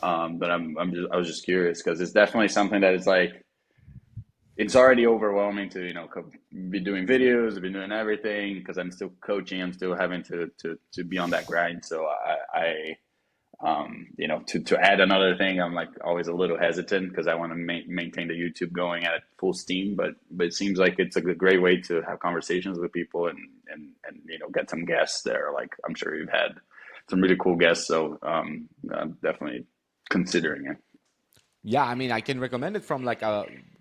But I was just curious because it's definitely something that is like it's already overwhelming to be doing videos, be doing everything because I'm still coaching, I'm still having to be on that grind. So to add another thing, I'm like always a little hesitant because I want to maintain the YouTube going at full steam. But it seems like it's a great way to have conversations with people and get some guests there. Like I'm sure you've had some really cool guests, so I'm definitely considering it. Yeah, I mean, I can recommend it from like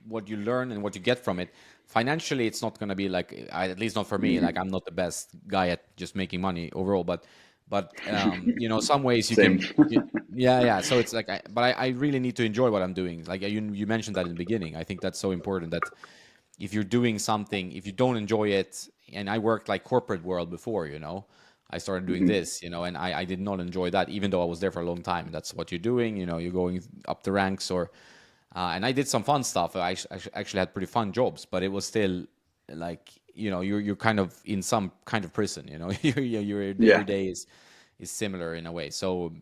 what you learn and what you get from it. Financially, it's not going to be like, at least not for me. Like, I'm not the best guy at just making money overall, but some ways you Same. can, yeah, yeah. So it's like, but I really need to enjoy what I'm doing. Like you mentioned that in the beginning. I think that's so important that if you're doing something, if you don't enjoy it, and I worked like corporate world before, I started doing Mhm. this, and I did not enjoy that, even though I was there for a long time. That's what you're doing, you're going up the ranks, and I did some fun stuff. I actually had pretty fun jobs, but it was still like, you're kind of in some kind of prison, your every Yeah. day is similar in a way. So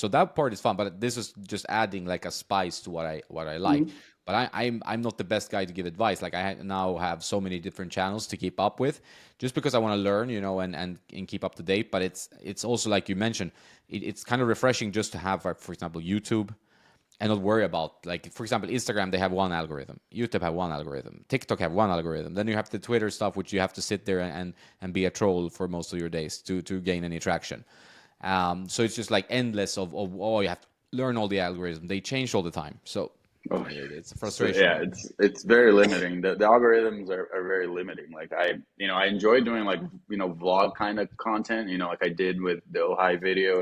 that part is fun, but this is just adding like a spice to what I like. Mhm. But I'm not the best guy to give advice. Like now have so many different channels to keep up with, just because I want to learn, and keep up to date. But it's also like you mentioned, it's kind of refreshing just to have, for example, YouTube, and not worry about, like, for example, Instagram, they have one algorithm, YouTube have one algorithm, TikTok have one algorithm, then you have the Twitter stuff, which you have to sit there and be a troll for most of your days to gain any traction. So it's just like endless of oh, you have to learn all the algorithms, they change all the time. So Oh, it's a so frustration, yeah, it's very limiting. The algorithms are very limiting. Like I enjoy doing like vlog kind of content. Like I did with the Ojai video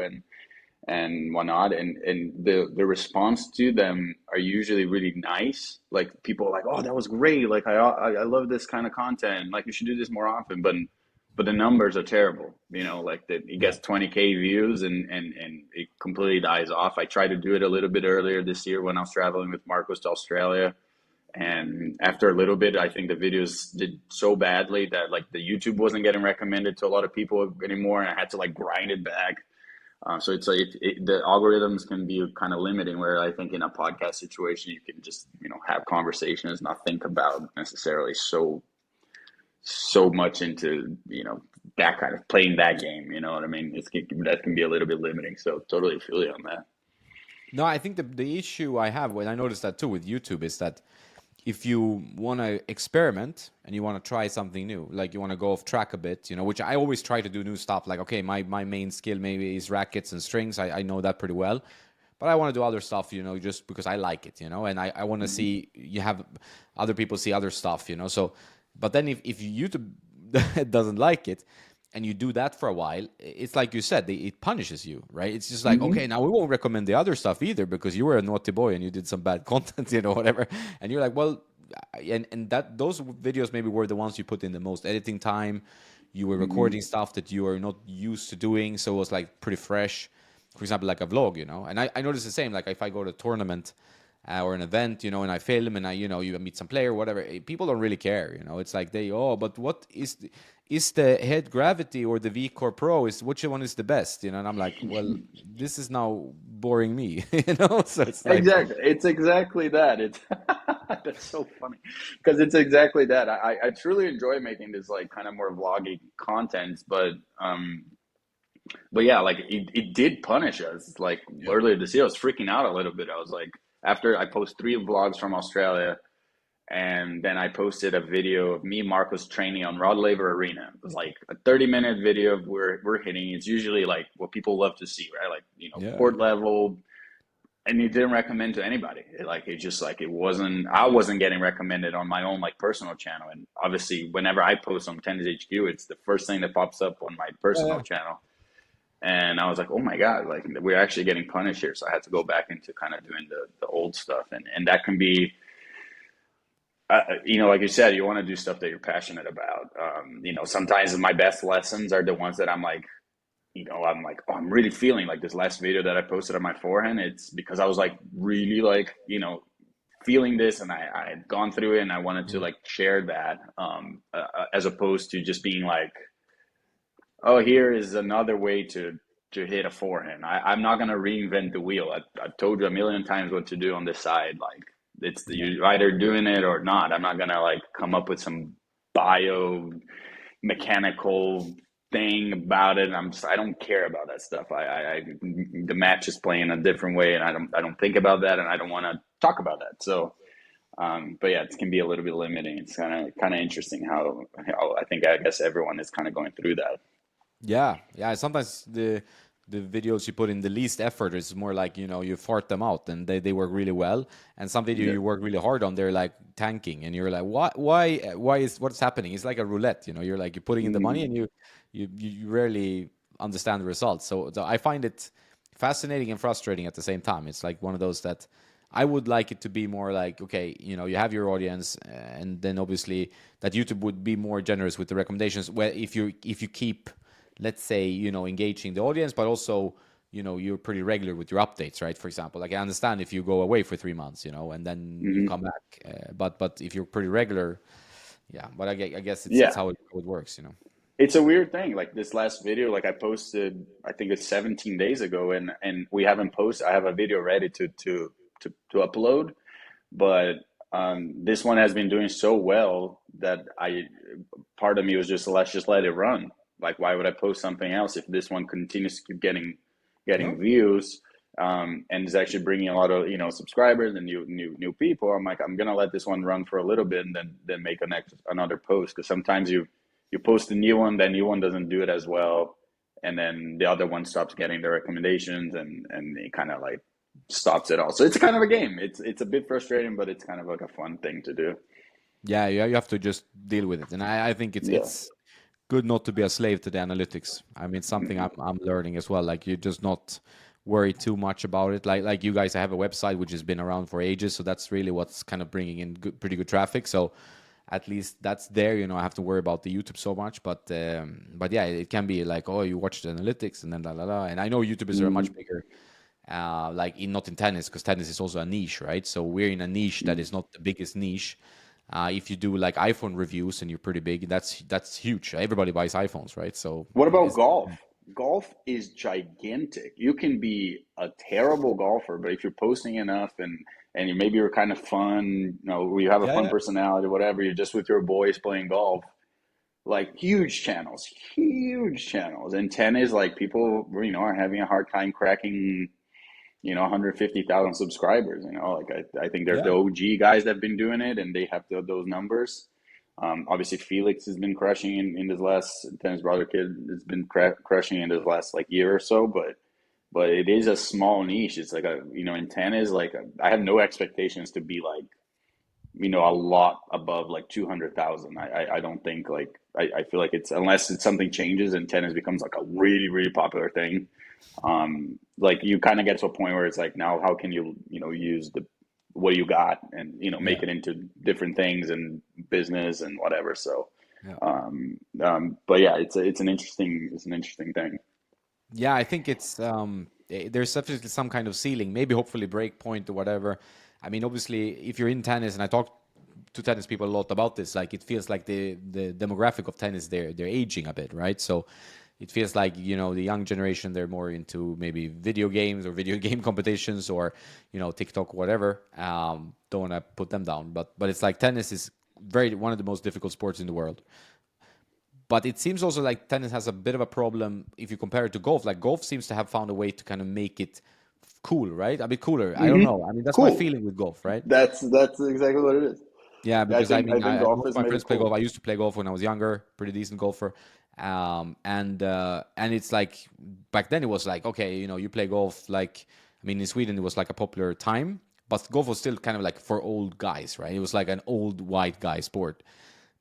and whatnot, and the response to them are usually really nice. Like people are like, "Oh, that was great! Like I love this kind of content. Like you should do this more often." But the numbers are terrible. Like that it Yeah. gets 20K views and it completely dies off. I tried to do it a little bit earlier this year when I was traveling with Marcos to Australia. And after a little bit, I think the videos did so badly that like the YouTube wasn't getting recommended to a lot of people anymore, and I had to like grind it back. So it's like the algorithms can be kind of limiting. Where I think in a podcast situation, you can just have conversations, not think about necessarily so much into that kind of playing that game. You know what I mean? That can be a little bit limiting. So totally feel you on that. No, I think the issue I have, when I noticed that too with YouTube, is that if you want to experiment and you want to try something new, like you want to go off track a bit, which I always try to do new stuff. Like, okay, my main skill maybe is rackets and strings. I know that pretty well. But I want to do other stuff, just because I like it, and I want to Mm-hmm. see you have other people see other stuff. So, but then if YouTube doesn't like it, and you do that for a while, it's like you said, it punishes you, right? It's just like, Mm-hmm. okay, now we won't recommend the other stuff either because you were a naughty boy and you did some bad content, whatever. And you're like, well, and that those videos maybe were the ones you put in the most editing time. You were Mm-hmm. recording stuff that you are not used to doing, so it was like pretty fresh. For example, like a vlog, and I notice the same. Like if I go to a tournament or an event, and I film and you meet some player, whatever. People don't really care, It's like but what is the head gravity or the V Core Pro? Is which one is the best, And I'm like, well, this is now boring me, So it's like, Exactly. It's exactly that. It's that's so funny because it's exactly that. I truly enjoy making this like kind of more vloggy content, but yeah, like it did punish us. Like yeah, earlier this year, I was freaking out a little bit. I was like, after I post 3 vlogs from Australia, and then I posted a video of me, Marcos, training on Rod Laver Arena. It was like a 30-minute video of where we're hitting. It's usually like what people love to see, right? Like yeah, court level, and it didn't recommend to anybody. It just like it wasn't. I wasn't getting recommended on my own like personal channel, and obviously, whenever I post on Tennis HQ, it's the first thing that pops up on my personal yeah, channel. And I was like, oh my god, like we're actually getting punished here. So I had to go back into kind of doing the old stuff, and that can be. Like you said, you want to do stuff that you're passionate about. Sometimes my best lessons are the ones that I'm like, oh, I'm really feeling like this last video that I posted on my forehand. It's because I was like really like, feeling this, and I had gone through it, and I wanted to yeah. like share that, as opposed to just being like, oh, here is another way to hit a forehand. I'm not gonna reinvent the wheel. I've told you a million times what to do on this side. Like you're either doing it or not. I'm not gonna like come up with some bio mechanical thing about it. I don't care about that stuff. The match is playing a different way, and I don't think about that, and I don't want to talk about that. So, but yeah, it can be a little bit limiting. It's kind of interesting how I guess everyone is kind of going through that. Yeah, yeah. Sometimes the videos you put in the least effort is more like you fart them out and they work really well. And some video Yeah. you work really hard on, they're like tanking, and you're like, why is what's happening? It's like a roulette, You're like you're putting in the money Mm-hmm. and you rarely understand the results. So I find it fascinating and frustrating at the same time. It's like one of those that I would like it to be more like, okay, you have your audience, and then obviously that YouTube would be more generous with the recommendations. Where if you keep, let's say, engaging the audience, but also you're pretty regular with your updates, right? For example, like I understand if you go away for 3 months, and then you Mm-hmm. come back, but if you're pretty regular, yeah. But I guess it's Yeah, how it works. it's a weird thing. Like this last video, like I posted, I think it's 17 days ago, and we haven't posted. I have a video ready to upload, but this one has been doing so well that I part of me was just let's just let it run. Like why would I post something else if this one continues to keep getting No. views, and is actually bringing a lot of subscribers and new people. I'm like, I'm gonna let this one run for a little bit, and then make another post, because sometimes you post a new one, the new one doesn't do it as well, and then the other one stops getting the recommendations, and it kind of like stops it all. So it's kind of a game. It's a bit frustrating, but it's kind of like a fun thing to do. Yeah, you have to just deal with it, and I think it's Yeah. it's good not to be a slave to the analytics. I mean, something I'm learning as well. Like you're just not worry too much about it. Like you guys, I have a website which has been around for ages, so that's really what's kind of bringing in pretty good traffic. So at least that's there. I have to worry about the YouTube so much, but yeah, it can be like, oh, you watch the analytics and then la la la. And I know YouTubers are much bigger, like not in tennis, because tennis is also a niche, right? So we're in a niche that is not the biggest niche. If you do like iPhone reviews and you're pretty big, that's huge. Everybody buys iPhones, right? So What about it's golf? Golf is gigantic. You can be a terrible golfer, but if you're posting enough and maybe you're kind of fun, you have a yeah, fun yeah, personality, whatever, you're just with your boys playing golf, like huge channels. And tennis, like people, are having a hard time cracking, 150,000 subscribers. Like I think there's the yeah, OG guys that have been doing it, and they have those numbers. Obviously, Felix has been crushing in this last tennis brother kid has been crushing in this last like year or so, but it is a small niche. It's like in tennis, like I have no expectations to be like a lot above like 200,000. I don't think like I feel like it's unless it's something changes and tennis becomes like a really really popular thing. Like you kind of get to a point where it's like now how can you use the what you got and yeah, make it into different things and business and whatever. So, yeah. but yeah, it's an interesting thing. Yeah, I think there's definitely some kind of ceiling, maybe hopefully break point or whatever. I mean, obviously, if you're in tennis, and I talk to tennis people a lot about this, like it feels like the demographic of tennis, they're aging a bit, right? So it feels like the young generation, they're more into maybe video games or video game competitions or TikTok, whatever. Don't want to put them down, but it's like tennis is very one of the most difficult sports in the world. But it seems also like tennis has a bit of a problem if you compare it to golf. Like golf seems to have found a way to kind of make it cool, right? A bit cooler. I don't Hmm. know. I mean, that's my Cool. feeling with golf, right? That's exactly what it is. Yeah, Yeah, I because I think I mean, think golf most of has my made friends it play golf. cool. I used to play golf when I was younger, pretty decent golfer. And it's like back then it was like, okay, you play golf. Like, I mean, in Sweden it was like a popular time, but golf was still kind of like for old guys, right? It was like an old white guy sport.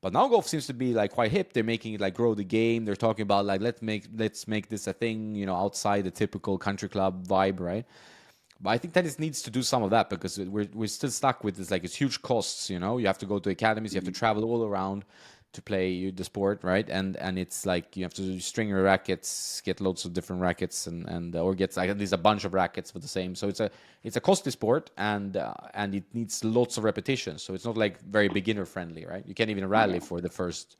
But now golf seems to be like quite hip. They're making it like grow the game. They're talking about like let's make this a thing, outside the typical country club vibe, right? But I think tennis needs to do some of that because we're still stuck with this like it's huge costs. You have to go to academies, you have to travel all around to play the sport, right? And it's like you have to string your rackets, get loads of different rackets, and or get like at least a bunch of rackets for the same. So it's a costly sport, and it needs lots of repetition. So it's not like very beginner friendly, right? You can't even rally Yeah. for the first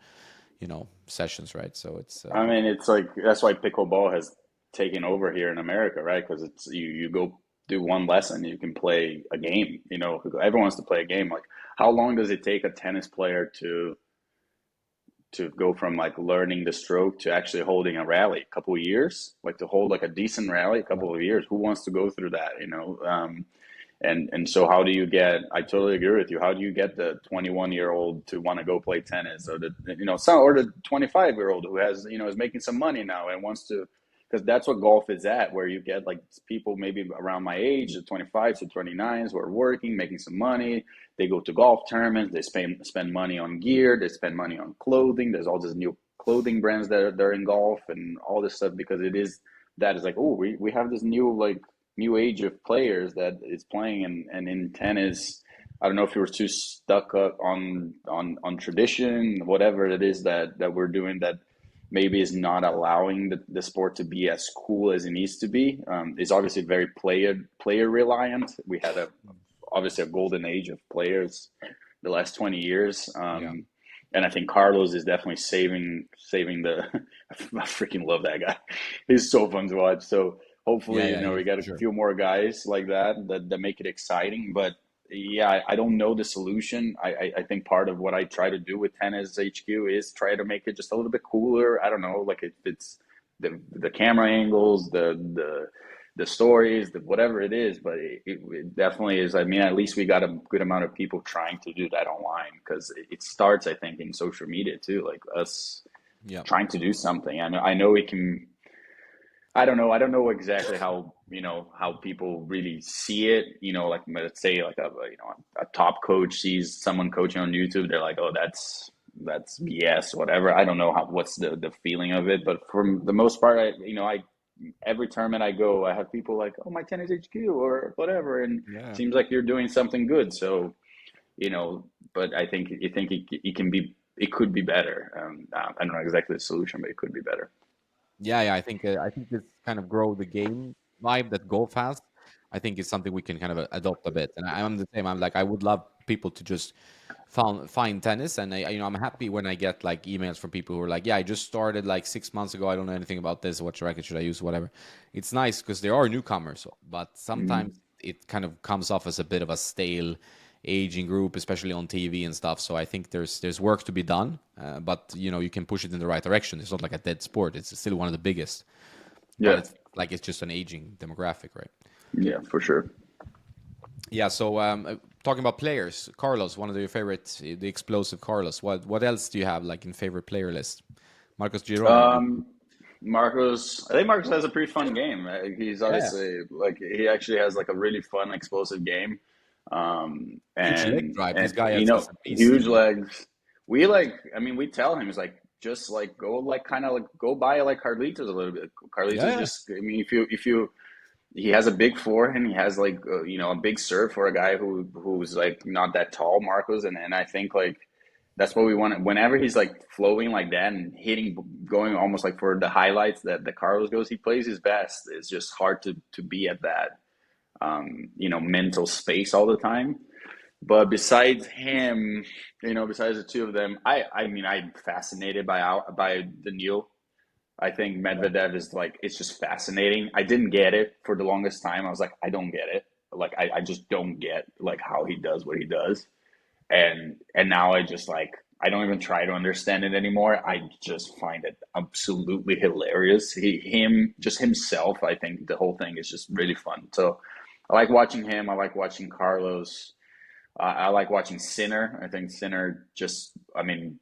sessions, right? So it's I mean, it's like that's why pickleball has taken over here in America, right? Because it's you go do one lesson, you can play a game. Everyone wants to play a game. Like, how long does it take a tennis player to go from like learning the stroke to actually holding a rally? A couple of years, like to hold like a decent rally, a yeah, couple of years. Who wants to go through that? And so how do you get? I totally agree with you. How do you get the 21-year-old to want to go play tennis, or the 25-year-old who has is making some money now and wants to, because that's what golf is at, where you get like people maybe around my age, the 25s to 29s, who are working, making some money. They go to golf tournaments. They spend money on gear. They spend money on clothing. There's all these new clothing brands that are in golf and all this stuff because it is that is like, oh, we have this new age of players that is playing and in tennis. I don't know if you were too stuck up on tradition, whatever it is that we're doing that maybe is not allowing the sport to be as cool as it needs to be. It's obviously very player reliant. We had obviously a golden age of players the last 20 years. yeah, And I think Carlos is definitely saving the. I freaking love that guy. He's so fun to watch. So yeah, hopefully, yeah, we yeah, got for a sure. few more guys like that make it exciting. But yeah, I don't know the solution. I think part of what I try to do with Tennis HQ is try to make it just a little bit cooler. I don't know, like if it's the camera angles, the stories, whatever it is, but it definitely is. I mean, at least we got a good amount of people trying to do that online because it starts, I think, in social media too, like us Yeah, trying to do something. I know we can. I don't know exactly how people really see it. Like let's say like a top coach sees someone coaching on YouTube, they're like, oh, that's BS, whatever. I don't know what's the feeling of it, but for the most part, I every tournament I go, I have people like, "Oh, my tennis HQ or whatever," and Yeah. seems like you're doing something good. So, but I think you think it can be, it could be better. I don't know exactly the solution, but it could be better. Yeah, yeah. I think this kind of grow the game vibe that golf has. I think it's something we can kind of adopt a bit. And I'm the same. I'm like I would love people to just find tennis, and I'm happy when I get like emails from people who are like, yeah, I just started like 6 months ago. I don't know anything about this. What racket should I use? Whatever. It's nice because there are newcomers, but sometimes Mm, it kind of comes off as a bit of a stale aging group, especially on TV and stuff. So I think there's work to be done, but you can push it in the right direction. It's not like a dead sport. It's still one of the biggest, but yeah, it's like it's just an aging demographic, right? yeah, for sure. Yeah. So talking about players, Carlos, one of your favorites, the explosive Carlos. What else do you have like in favorite player list? Marcos Giron, maybe. Um, Marcos, I think Marcos has a pretty fun game. He's Yeah. obviously like he actually has like a really fun, explosive game. Huge leg drive. This And guy has a beast, huge legs. We like, I mean, we tell him it's like just like go like kind of like go by like Carlitos a little bit. Carlitos Yeah. just, I mean, if you he has a big forehand. He has like a big serve for a guy who's like not that tall, Marcos, and I think like that's what we want. Whenever he's like flowing like that and hitting, going almost like for the highlights that the Carlos goes, he plays his best. It's just hard to be at that mental space all the time. But besides him, besides the two of them, I mean I'm fascinated by Daniil. I think Medvedev is like, it's just fascinating. I didn't get it for the longest time. I was like, I don't get it. Like I just don't get like how he does what he does. And now I just like I don't even try to understand it anymore. I just find it absolutely hilarious. Him just himself, I think the whole thing is just really fun. So I like watching him. I like watching Carlos. I like watching Sinner. I think Sinner just, I mean,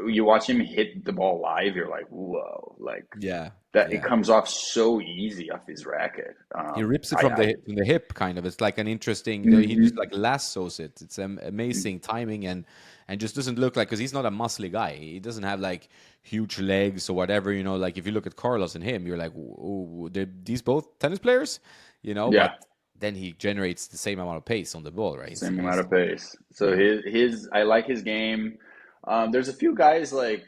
you watch him hit the ball live, you're like, whoa, like Yeah. that. It Yeah. comes off so easy off his racket. He rips it I from the hip, kind of. It's like an interesting. He just mhm. like lassos it. It's amazing timing and just doesn't look like because he's not a muscly guy. He doesn't have like huge legs or whatever. Like if you look at Carlos and him, you're like, ooh, they're these both tennis players, Yeah, But then he generates the same amount of pace on the ball, right? same amount He's of pace. So yeah, his I like his game. There's a few guys like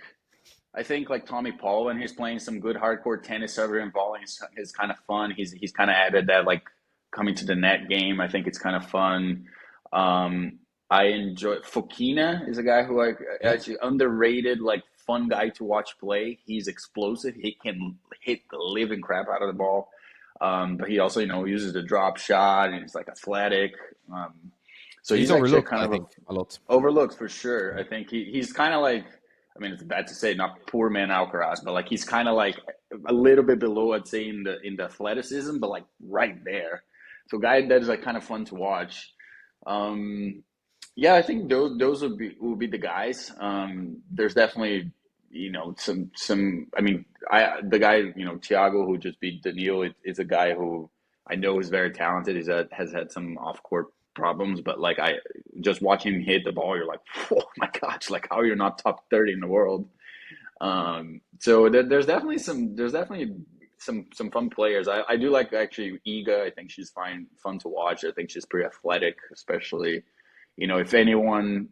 I think like Tommy Paul when he's playing some good hardcore tennis server and volley is kind of fun. He's kind of added that like coming to the net game. I think it's kind of fun. Um, I enjoy Fokina is a guy who I yeah. actually underrated, like fun guy to watch play. He's explosive. He can hit the living crap out of the ball. But he also, uses the drop shot and he's like athletic. Um, so He's he's actually a overlooked, kind I of a think, a lot. overlooked for sure. I think he's kind of like, I mean, it's bad to say, not poor man Alcaraz, but like he's kind of like a little bit below, I'd say, in the athleticism, but like right there. So, guy that is like kind of fun to watch. Um, yeah, I think those would be the guys. There's definitely some. I mean, I the guy Thiago who just beat Daniil is a guy who I know is very talented. Has had some off court problems, but like I just watch him hit the ball, you're like, oh my gosh, like how you're not top 30 in the world. So there's definitely some fun players. I do like actually Iga. I think she's fun to watch. I think she's pretty athletic, especially if everyone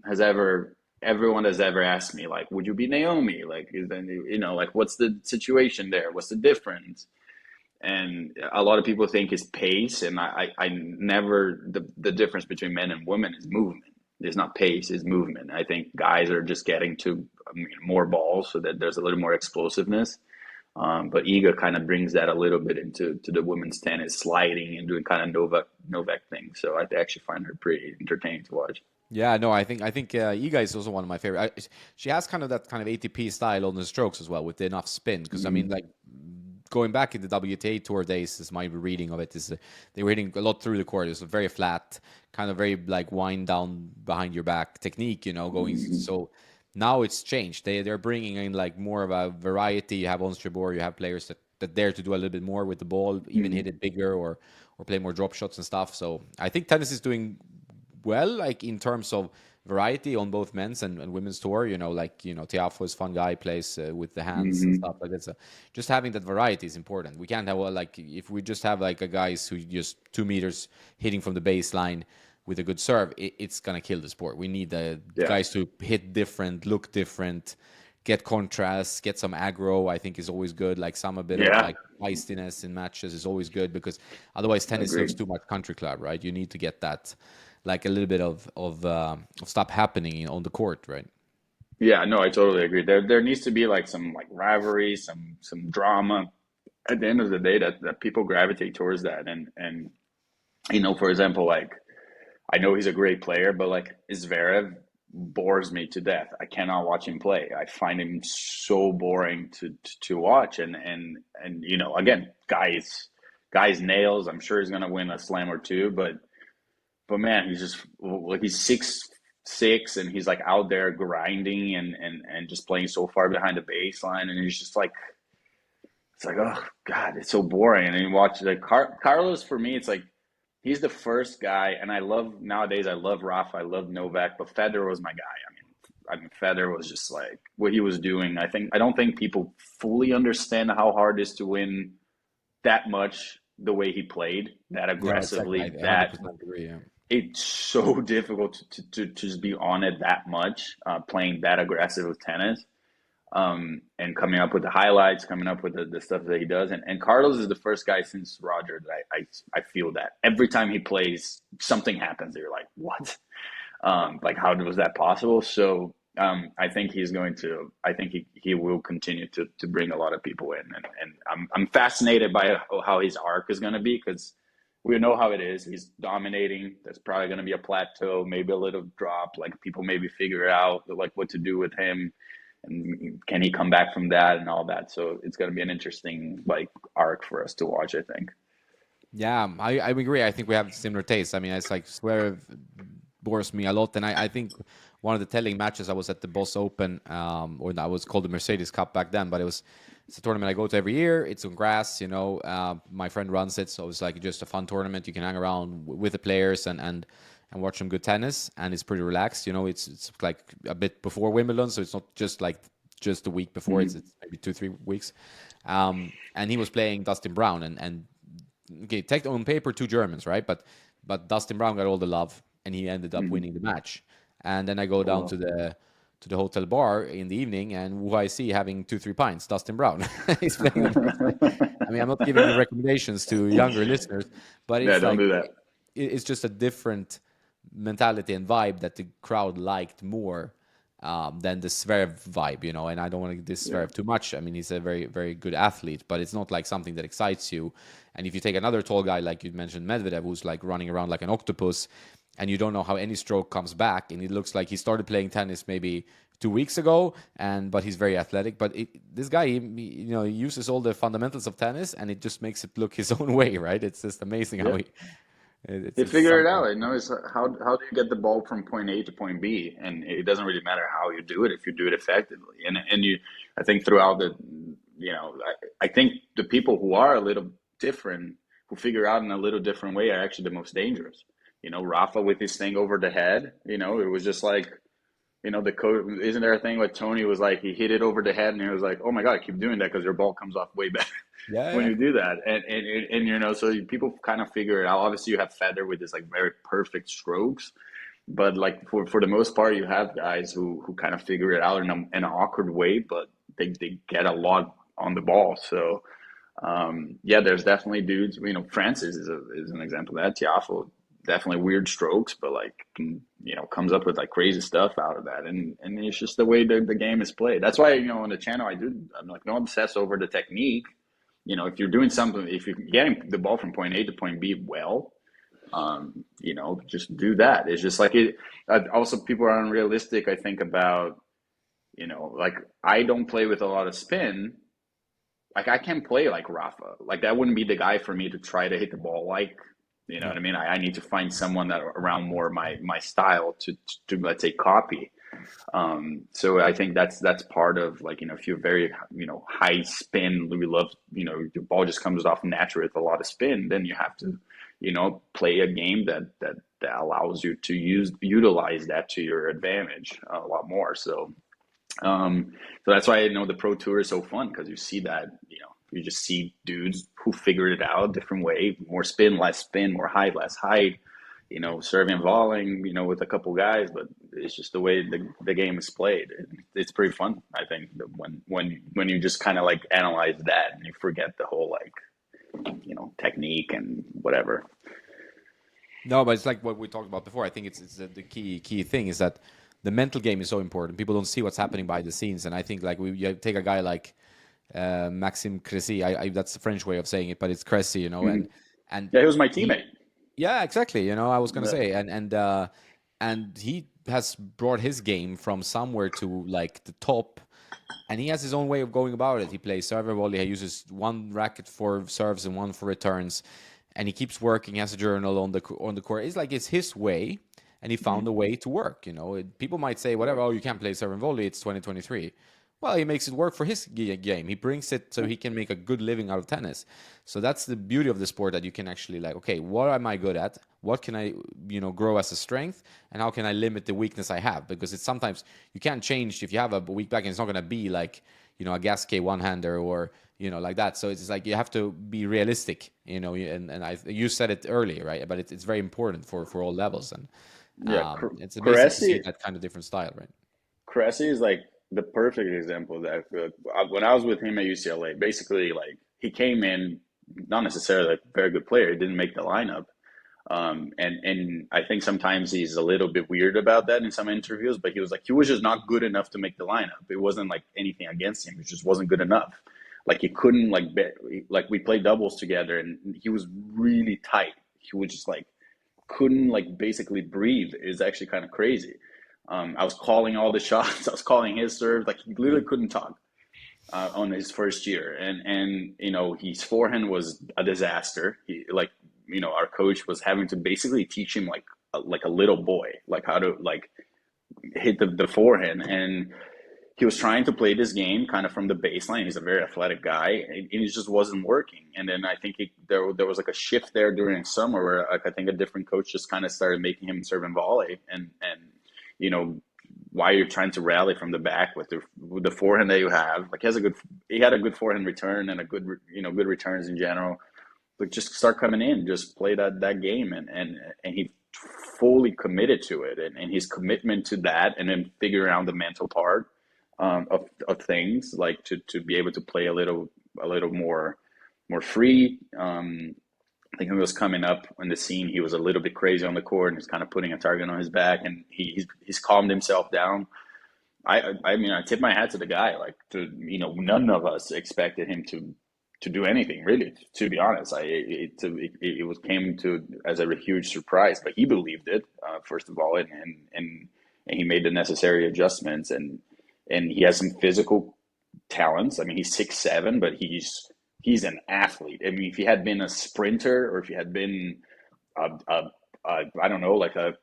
has ever asked me like, would you be Naomi? Like, is then like what's the situation there? What's the difference? And a lot of people think it's pace, and I never the difference between men and women is movement. It's not pace, it's movement. I think guys are just getting to more balls so that there's a little more explosiveness. But Iga kind of brings that a little bit into the women's tennis, sliding and doing kind of Novak thing. So I actually find her pretty entertaining to watch. Yeah, no, I think Iga is also one of my favorite. She has kind of that kind of ATP style on the strokes as well with enough spin. Because I mean, Mm, like going back in the WTA tour days, is my reading of it is they were hitting a lot through the court. It was a very flat, kind of very like wind down behind your back technique. Going mm, so. Now it's changed. They're bringing in like more of a variety. You have Onstrebor, you have players that dare to do a little bit more with the ball, even hit mm. it bigger or play more drop shots and stuff. So I think tennis is doing well, like in terms of variety on both men's and women's tour. Like Tiafo is fun guy, plays with the hands and Hmm. stuff like that. So just having that variety is important. We can't have like if we just have like a guys who just 2 meters hitting from the baseline with a good serve, it's gonna kill the sport. We need the Yeah. guys to hit different, look different, get contrast, get some aggro. I think is always good. Like some a bit of Yeah. like feistiness in matches is always good because otherwise tennis looks Agreed. too much country club, right? You need to get that like a little bit of stuff happening on the court, right? Yeah, no, I totally agree. There needs to be like some like rivalry, some drama. At the end of the day, that people gravitate towards that, and for example, like I know he's a great player, but like Zverev bores me to death. I cannot watch him play. I find him so boring to watch, and again, guys nails. I'm sure he's gonna win a slam or two, but man, he's just like he's 6'6", and he's like out there grinding and just playing so far behind the baseline, and he's just like it's like oh god, it's so boring. And then you watch like Carlos for me, it's like he's the first guy, and I love nowadays. I love Rafa, I love Novak, but Federer was my guy. I mean, Federer was just like what he was doing. I don't think people fully understand how hard it is to win that much the way he played, that No, exactly. I aggressively, that 100% agree. Yeah. it's so difficult to just be on it that much, playing that aggressive with tennis, and coming up with the highlights, coming up with the stuff that he does. And Carlos is the first guy since Roger that I feel that every time he plays, something happens. You're like, what? Like, how was that possible? So I think he's going to. I think he will continue to bring a lot of people in, and I'm fascinated by how his arc is going to be because we know how it is. He's dominating. There's probably going to be a plateau, maybe a little drop. Like people maybe figure out like what to do with him, and can he come back from that and all that. So it's going to be an interesting like arc for us to watch, I think. Yeah, I agree. I think we have similar tastes. I mean, it's like Zverev bores me a lot, and I think one of the telling matches I was at the Boss Open, or that was called the Mercedes Cup back then, but it's a tournament I go to every year. It's on grass, my friend runs it, so it's like just a fun tournament. You can hang around with the players and watch some good tennis, and it's pretty relaxed. It's like a bit before Wimbledon, so it's not just like just a week before. Mm-hmm. It's maybe 2 3 weeks, and he was playing Dustin Brown, and okay, take on paper two Germans, right? But Dustin Brown got all the love, and he ended up Mm-hmm. winning the match. And then I go down Cool. to the hotel bar in the evening, and who I see having 2 3 pints, Dustin Brown. He's playing the next day. I mean, I'm not giving recommendations to younger listeners, but Yeah, it's don't like do that. it's just a different mentality and vibe that the crowd liked more than the Zverev vibe, And I don't want to diss Yeah. Zverev too much. I mean, he's a very, very good athlete, but it's not like something that excites you. And if you take another tall guy, like you mentioned, Medvedev, who's like running around like an octopus, and you don't know how any stroke comes back, and it looks like he started playing tennis maybe 2 weeks ago, but he's very athletic. But this guy, he uses all the fundamentals of tennis, and it just makes it look his own way, right? It's just amazing how Yeah. it's They it's figure it something. out. It's how do you get the ball from point A to point B, and it doesn't really matter how you do it if you do it effectively. And I think throughout I think the people who are a little different, who figure out in a little different way, are actually the most dangerous. Rafa with his thing over the head. It was just like the coach. Isn't there a thing like Tony was like he hit it over the head, and he was like, oh my god, keep doing that because your ball comes off way better Yeah, when yeah. you do that. And so people kind of figure it out. Obviously, you have Federer with his like very perfect strokes, but like for the most part, you have guys who kind of figure it out in an awkward way, but they get a lot on the ball. So yeah, there's definitely dudes. Francis is an example of that. Tiafo, definitely weird strokes, but like comes up with like crazy stuff out of that, and it's just the way the game is played. That's why on the channel I'm like don't obsess over the technique. If you're doing something, if you're getting the ball from point A to point B well, just do that. It's just like it. Also, people are unrealistic. I think about like I don't play with a lot of spin. Like I can't play like Rafa. Like that wouldn't be the guy for me to try to hit the ball like. You know what No. I mean? I need to find someone that around more my style to let's say copy. So I think that's part of like if you're very high spin, we love your ball just comes off natural with a lot of spin. Then you have to play a game that that allows you to utilize that to your advantage a lot more. Um, so that's why I know the pro tour is so fun because you see that, you just see dudes who figured it out a different way, more spin, less spin, more height, less height, serving and volleying, with a couple guys, but it's just the way the game is played. It's pretty fun, I think, when you just kind of like analyze that and you forget the whole like, technique and whatever. No, but it's like what we talked about before. I think it's the key thing is that the mental game is so important. People don't see what's happening behind the scenes, and I think like you take a guy like Maxime Cressy. That's the French way of saying it, but it's Cressy, Hmm. and Yeah, he was my he, teammate. yeah, exactly. I was gonna Yeah. say, and he has brought his game from somewhere to like the top, and he has his own way of going about it. He plays server volley. He uses one racket for serves and one for returns, and he keeps working. He has a journal on the court. It's like it's his way, and he found a Hmm. way to work. People might say whatever. Oh, you can't play server and volley. It's 2023. Well, he makes it work for his game. He brings it so he can make a good living out of tennis. So that's the beauty of the sport that you can actually like, okay, what am I good at? What can I, grow as a strength? And how can I limit the weakness I have? Because it's sometimes you can't change if you have a weak back and it's not going to be like, a Gasquet one-hander or, like that. So it's like you have to be realistic, you said it earlier, right? But it's very important for all levels. And Yeah, it's amazing to see Cressy that kind of different style, right? Cressy is like the perfect example of that. I feel like when I was with him at UCLA, basically like he came in not necessarily like a very good player. He didn't make the lineup. And I think sometimes he's a little bit weird about that in some interviews, but he was just not good enough to make the lineup. It wasn't like anything against him. It just wasn't good enough. Like he couldn't like bet, like we played doubles together and he was really tight. He was just like couldn't like basically breathe. It was actually kind of crazy. I was calling all the shots. I was calling his serve. Like he literally couldn't talk on his first year, and his forehand was a disaster. He like our coach was having to basically teach him like a little boy, like how to like hit the forehand, and he was trying to play this game kind of from the baseline. He's a very athletic guy, and it just wasn't working. And then I think there was like a shift there during summer where like, I think a different coach just kind of started making him serve and volley, and you know why you're trying to rally from the back with the forehand that you have. Like he had a good forehand return and a good good returns in general. But just start coming in, just play that game, and he fully committed to it, and his commitment to that, and then figuring out the mental part of things, like to be able to play a little more free. I think he was coming up on the scene. He was a little bit crazy on the court and he's kind of putting a target on his back, and he's calmed himself down. I mean, I tip my hat to the guy. Like, none of us expected him to do anything really. To be honest, it was came to as a huge surprise, but he believed it first of all, and he made the necessary adjustments, and he has some physical talents. I mean, he's 6'7", but he's an athlete. I mean, if he had been a sprinter or if he had been I don't know, like a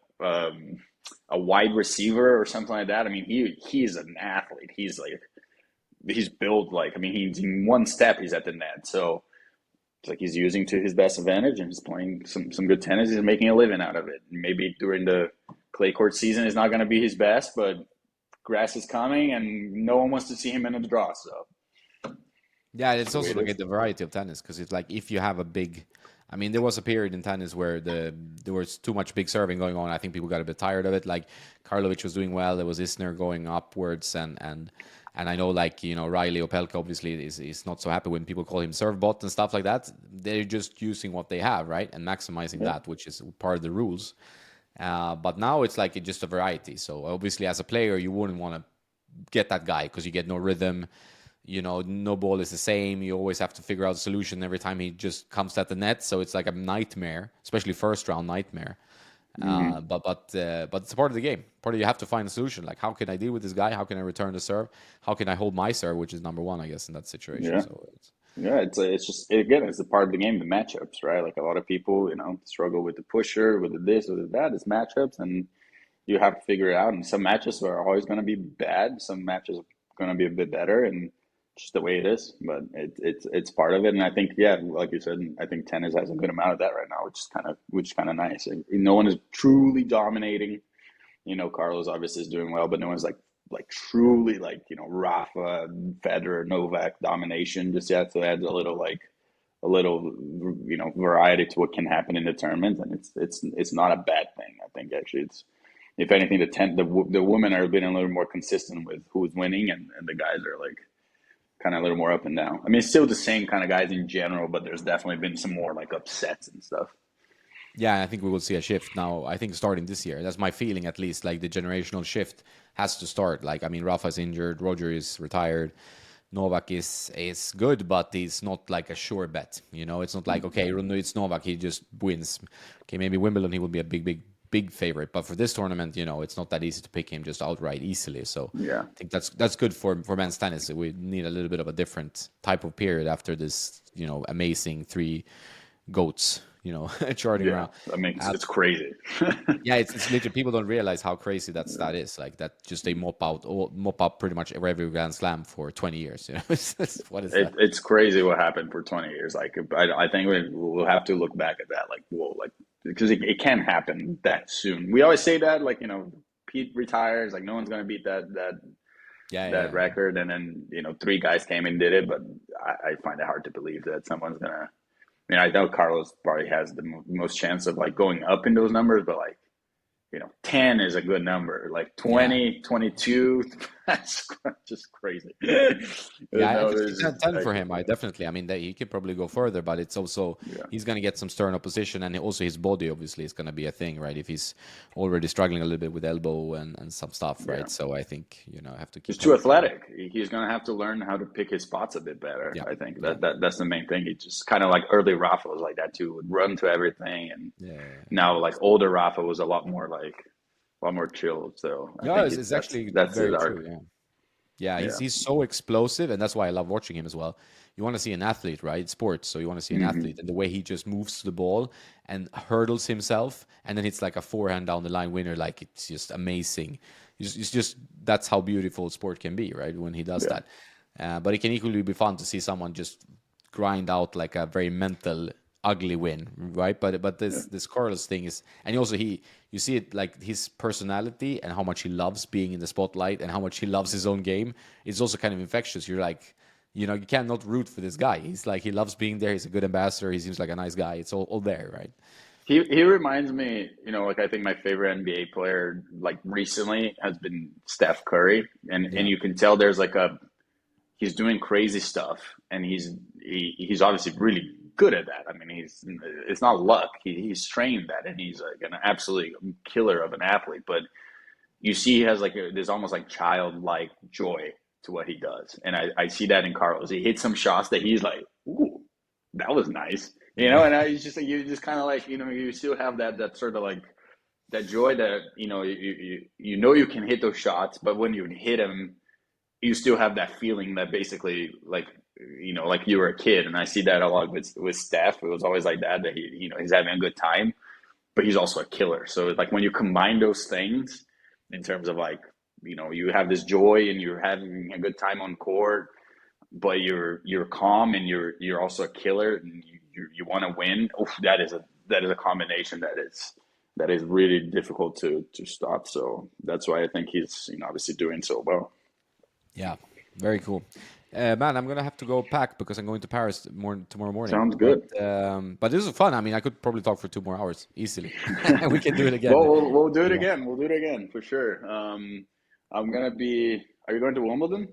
wide receiver or something like that. I mean, he's an athlete. He's built like, I mean, he's in one step, he's at the net. So it's like he's using to his best advantage and he's playing some good tennis. He's making a living out of it. Maybe during the clay court season is not going to be his best, but grass is coming and no one wants to see him in the draw. So Yeah, it's it's the way also it like is. the variety of tennis because it's like if you have a big, I mean, there was a period in tennis where there was too much big serving going on. I think people got a bit tired of it. Like Karlovic was doing well, there was Isner going upwards, and I know like Riley Opelka obviously is not so happy when people call him serve bot and stuff like that. They're just using what they have, right, and maximizing Yeah. that, which is part of the rules. But now it's like just a variety. So obviously, as a player, you wouldn't want to get that guy because you get no rhythm. No ball is the same. You always have to figure out a solution every time he just comes at the net. So it's like a nightmare, especially first round nightmare. Hmm. But it's a part of the game. Part of you have to find a solution. Like how can I deal with this guy? How can I return the serve? How can I hold my serve, which is number one, I guess, in that situation. Yeah. So it's Yeah, it's just again, it's a part of the game, the matchups, right? Like a lot of people, struggle with the pusher, with the this, with the that. It's matchups, and you have to figure it out. And some matches are always going to be bad. Some matches are going to be a bit better, and just the way it is. But it's part of it, and I think yeah, like you said, I think tennis has a good amount of that right now, which is kind of nice. And no one is truly dominating. Carlos obviously is doing well, but no one's like truly like Rafa, Federer, Novak domination just yet. So it adds a little variety to what can happen in the tournament, and it's not a bad thing. I think actually it's if anything the women are being a little more consistent with who's winning, and the guys are like kind of a little more up and down. I mean, it's still the same kind of guys in general, but there's definitely been some more like upsets and stuff. Yeah, I think we will see a shift now. I think starting this year. That's my feeling, at least. Like the generational shift has to start. Like I mean, Rafa's injured, Roger is retired, Novak is good, but he's not like a sure bet. It's not like okay, it's Novak, he just wins. Okay, maybe Wimbledon he will be a big favorite, but for this tournament, it's not that easy to pick him just outright easily. So Yeah, I think that's good for men's tennis. We need a little bit of a different type of period after this, amazing three goats, charting yeah. around. I mean, it's, Uh, it's crazy. yeah, it's literally people don't realize how crazy that is. Like that, just they mop up pretty much every Grand Slam for 20 years. What is that? It's crazy what happened for 20 years. Like, I think we'll have to look back at that. Like, whoa, like because it can't happen that soon. We always say that, like Pete retires, like no one's gonna beat Yeah, that yeah, record, and then three guys came and did it. But I find it hard to believe that someone's gonna. I mean, I know Carlos probably has the most chance of like going up in those numbers, but like 10 is a good number. Like yeah. 20, 22, that's just crazy. Yeah, No, if it's there's 10 for him, I definitely. I mean, he could probably go further, but it's also yeah, he's going to get some stern opposition, and also his body obviously is going to be a thing, right? If he's already struggling a little bit with elbow and some stuff, yeah. right? So I think I have to He's keep too him from. athletic. He's going to have to learn how to pick his spots a bit better. Yeah, I think yeah, that's the main thing. He just kind of like early Rafa was like that too, would run to everything, and yeah. now like older Rafa was a lot more chill. So I Yeah, think it's actually that's his very true. arc. Yeah. Yeah, he's Yeah. he's so explosive, and that's why I love watching him as well. You want to see an athlete, right? It's sports, so you want to see an Hmm. athlete, and the way he just moves to the ball and hurdles himself, and then it's like a forehand down the line winner. Like it's just amazing. It's just that's how beautiful sport can be, right? When he does Yeah. that, but it can equally be fun to see someone just grind out like a very mental ugly win, right? But Yeah. this Carlos thing is, and also you see it like his personality and how much he loves being in the spotlight and how much he loves his own game. It's also kind of infectious. You're like, you cannot root for this guy. He's like he loves being there. He's a good ambassador. He seems like a nice guy. It's all there, right? He reminds me, like I think my favorite NBA player like recently has been Steph Curry, and Yeah, you can tell there's like he's doing crazy stuff, and he's obviously really good at that. I mean, it's not luck. He's trained that, and he's like an absolute killer of an athlete. But you see, he has like this almost like childlike joy to what he does, and I see that in Carlos. He hits some shots that he's like, ooh, that was nice, yeah, and I just like you just kind of like you still have that sort of like that joy that you can hit those shots, but when you hit them you still have that feeling that basically like like you were a kid, and I see that a lot with Steph. It was always like that he he's having a good time, but he's also a killer. So like when you combine those things in terms of like you have this joy and you're having a good time on court, but you're calm and you're also a killer and you want to win. Oof, that is a combination that is really difficult to stop. So that's why I think he's obviously doing so well. yeah. Very cool. Man, I'm gonna have to go pack because I'm going to Paris tomorrow morning. Sounds But good. this is fun. I mean, I could probably talk for 2 more hours easily. We can do it Well, again. we'll do it You know. again. We'll do it again for sure. I'm gonna be. Are you going to Wimbledon?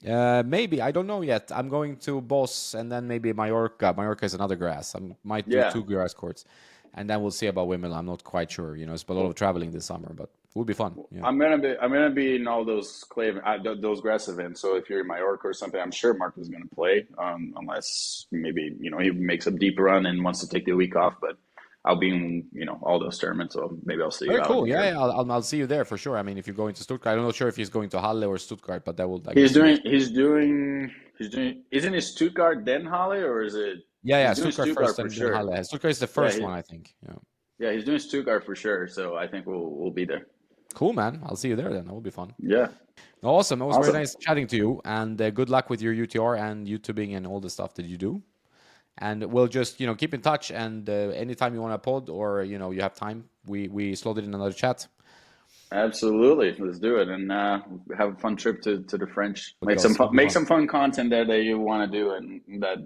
Maybe I don't know yet. I'm going to Boss and then maybe Mallorca. Mallorca is another grass. I might do Yeah, two grass courts, and then we'll see about Wimbledon. I'm not quite sure. It's a lot of traveling this summer, but it will be fun. Yeah. I'm gonna be in all those those grass events. So if you're in Mallorca or something, I'm sure Mark is gonna play. Unless maybe he makes a deep run and wants to take the week off. But I'll be in all those tournaments. So maybe I'll see you Very out cool. Yeah, here. yeah. I'll see you there for sure. I mean, if you're going to Stuttgart, I'm not sure if he's going to Halle or Stuttgart, but that will, I He's guess, you will. doing. He's doing. He's doing. Isn't it Stuttgart then Halle, or is it? Yeah, yeah. He's doing Stuttgart first Stuttgart for and then sure. Halle. Stuttgart is the Yeah, first one, I think. Yeah. yeah, he's doing Stuttgart for sure. So I think we'll be there. Cool, man. I'll see you there then. That will be fun. Yeah, Awesome. It was very awesome. nice chatting to you, and good luck with your UTR and YouTubing and all the stuff that you do. And we'll just keep in touch. And anytime you want to pod or you have time, we slot it in another chat. Absolutely, let's do it and have a fun trip to the French. Look at Some us. fun, It'll be make fun. some fun content there that you want to do, and that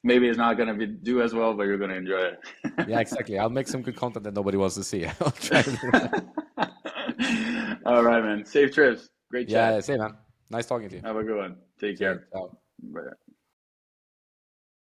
maybe it's not gonna do as well, but you're gonna enjoy it. Yeah, exactly. I'll make some good content that nobody wants to see. I'll try to do that. All right, man. Safe trips. Great Yeah, chat. same man. Nice talking to you. Have a good one. Take See you. care. Ciao. Bye.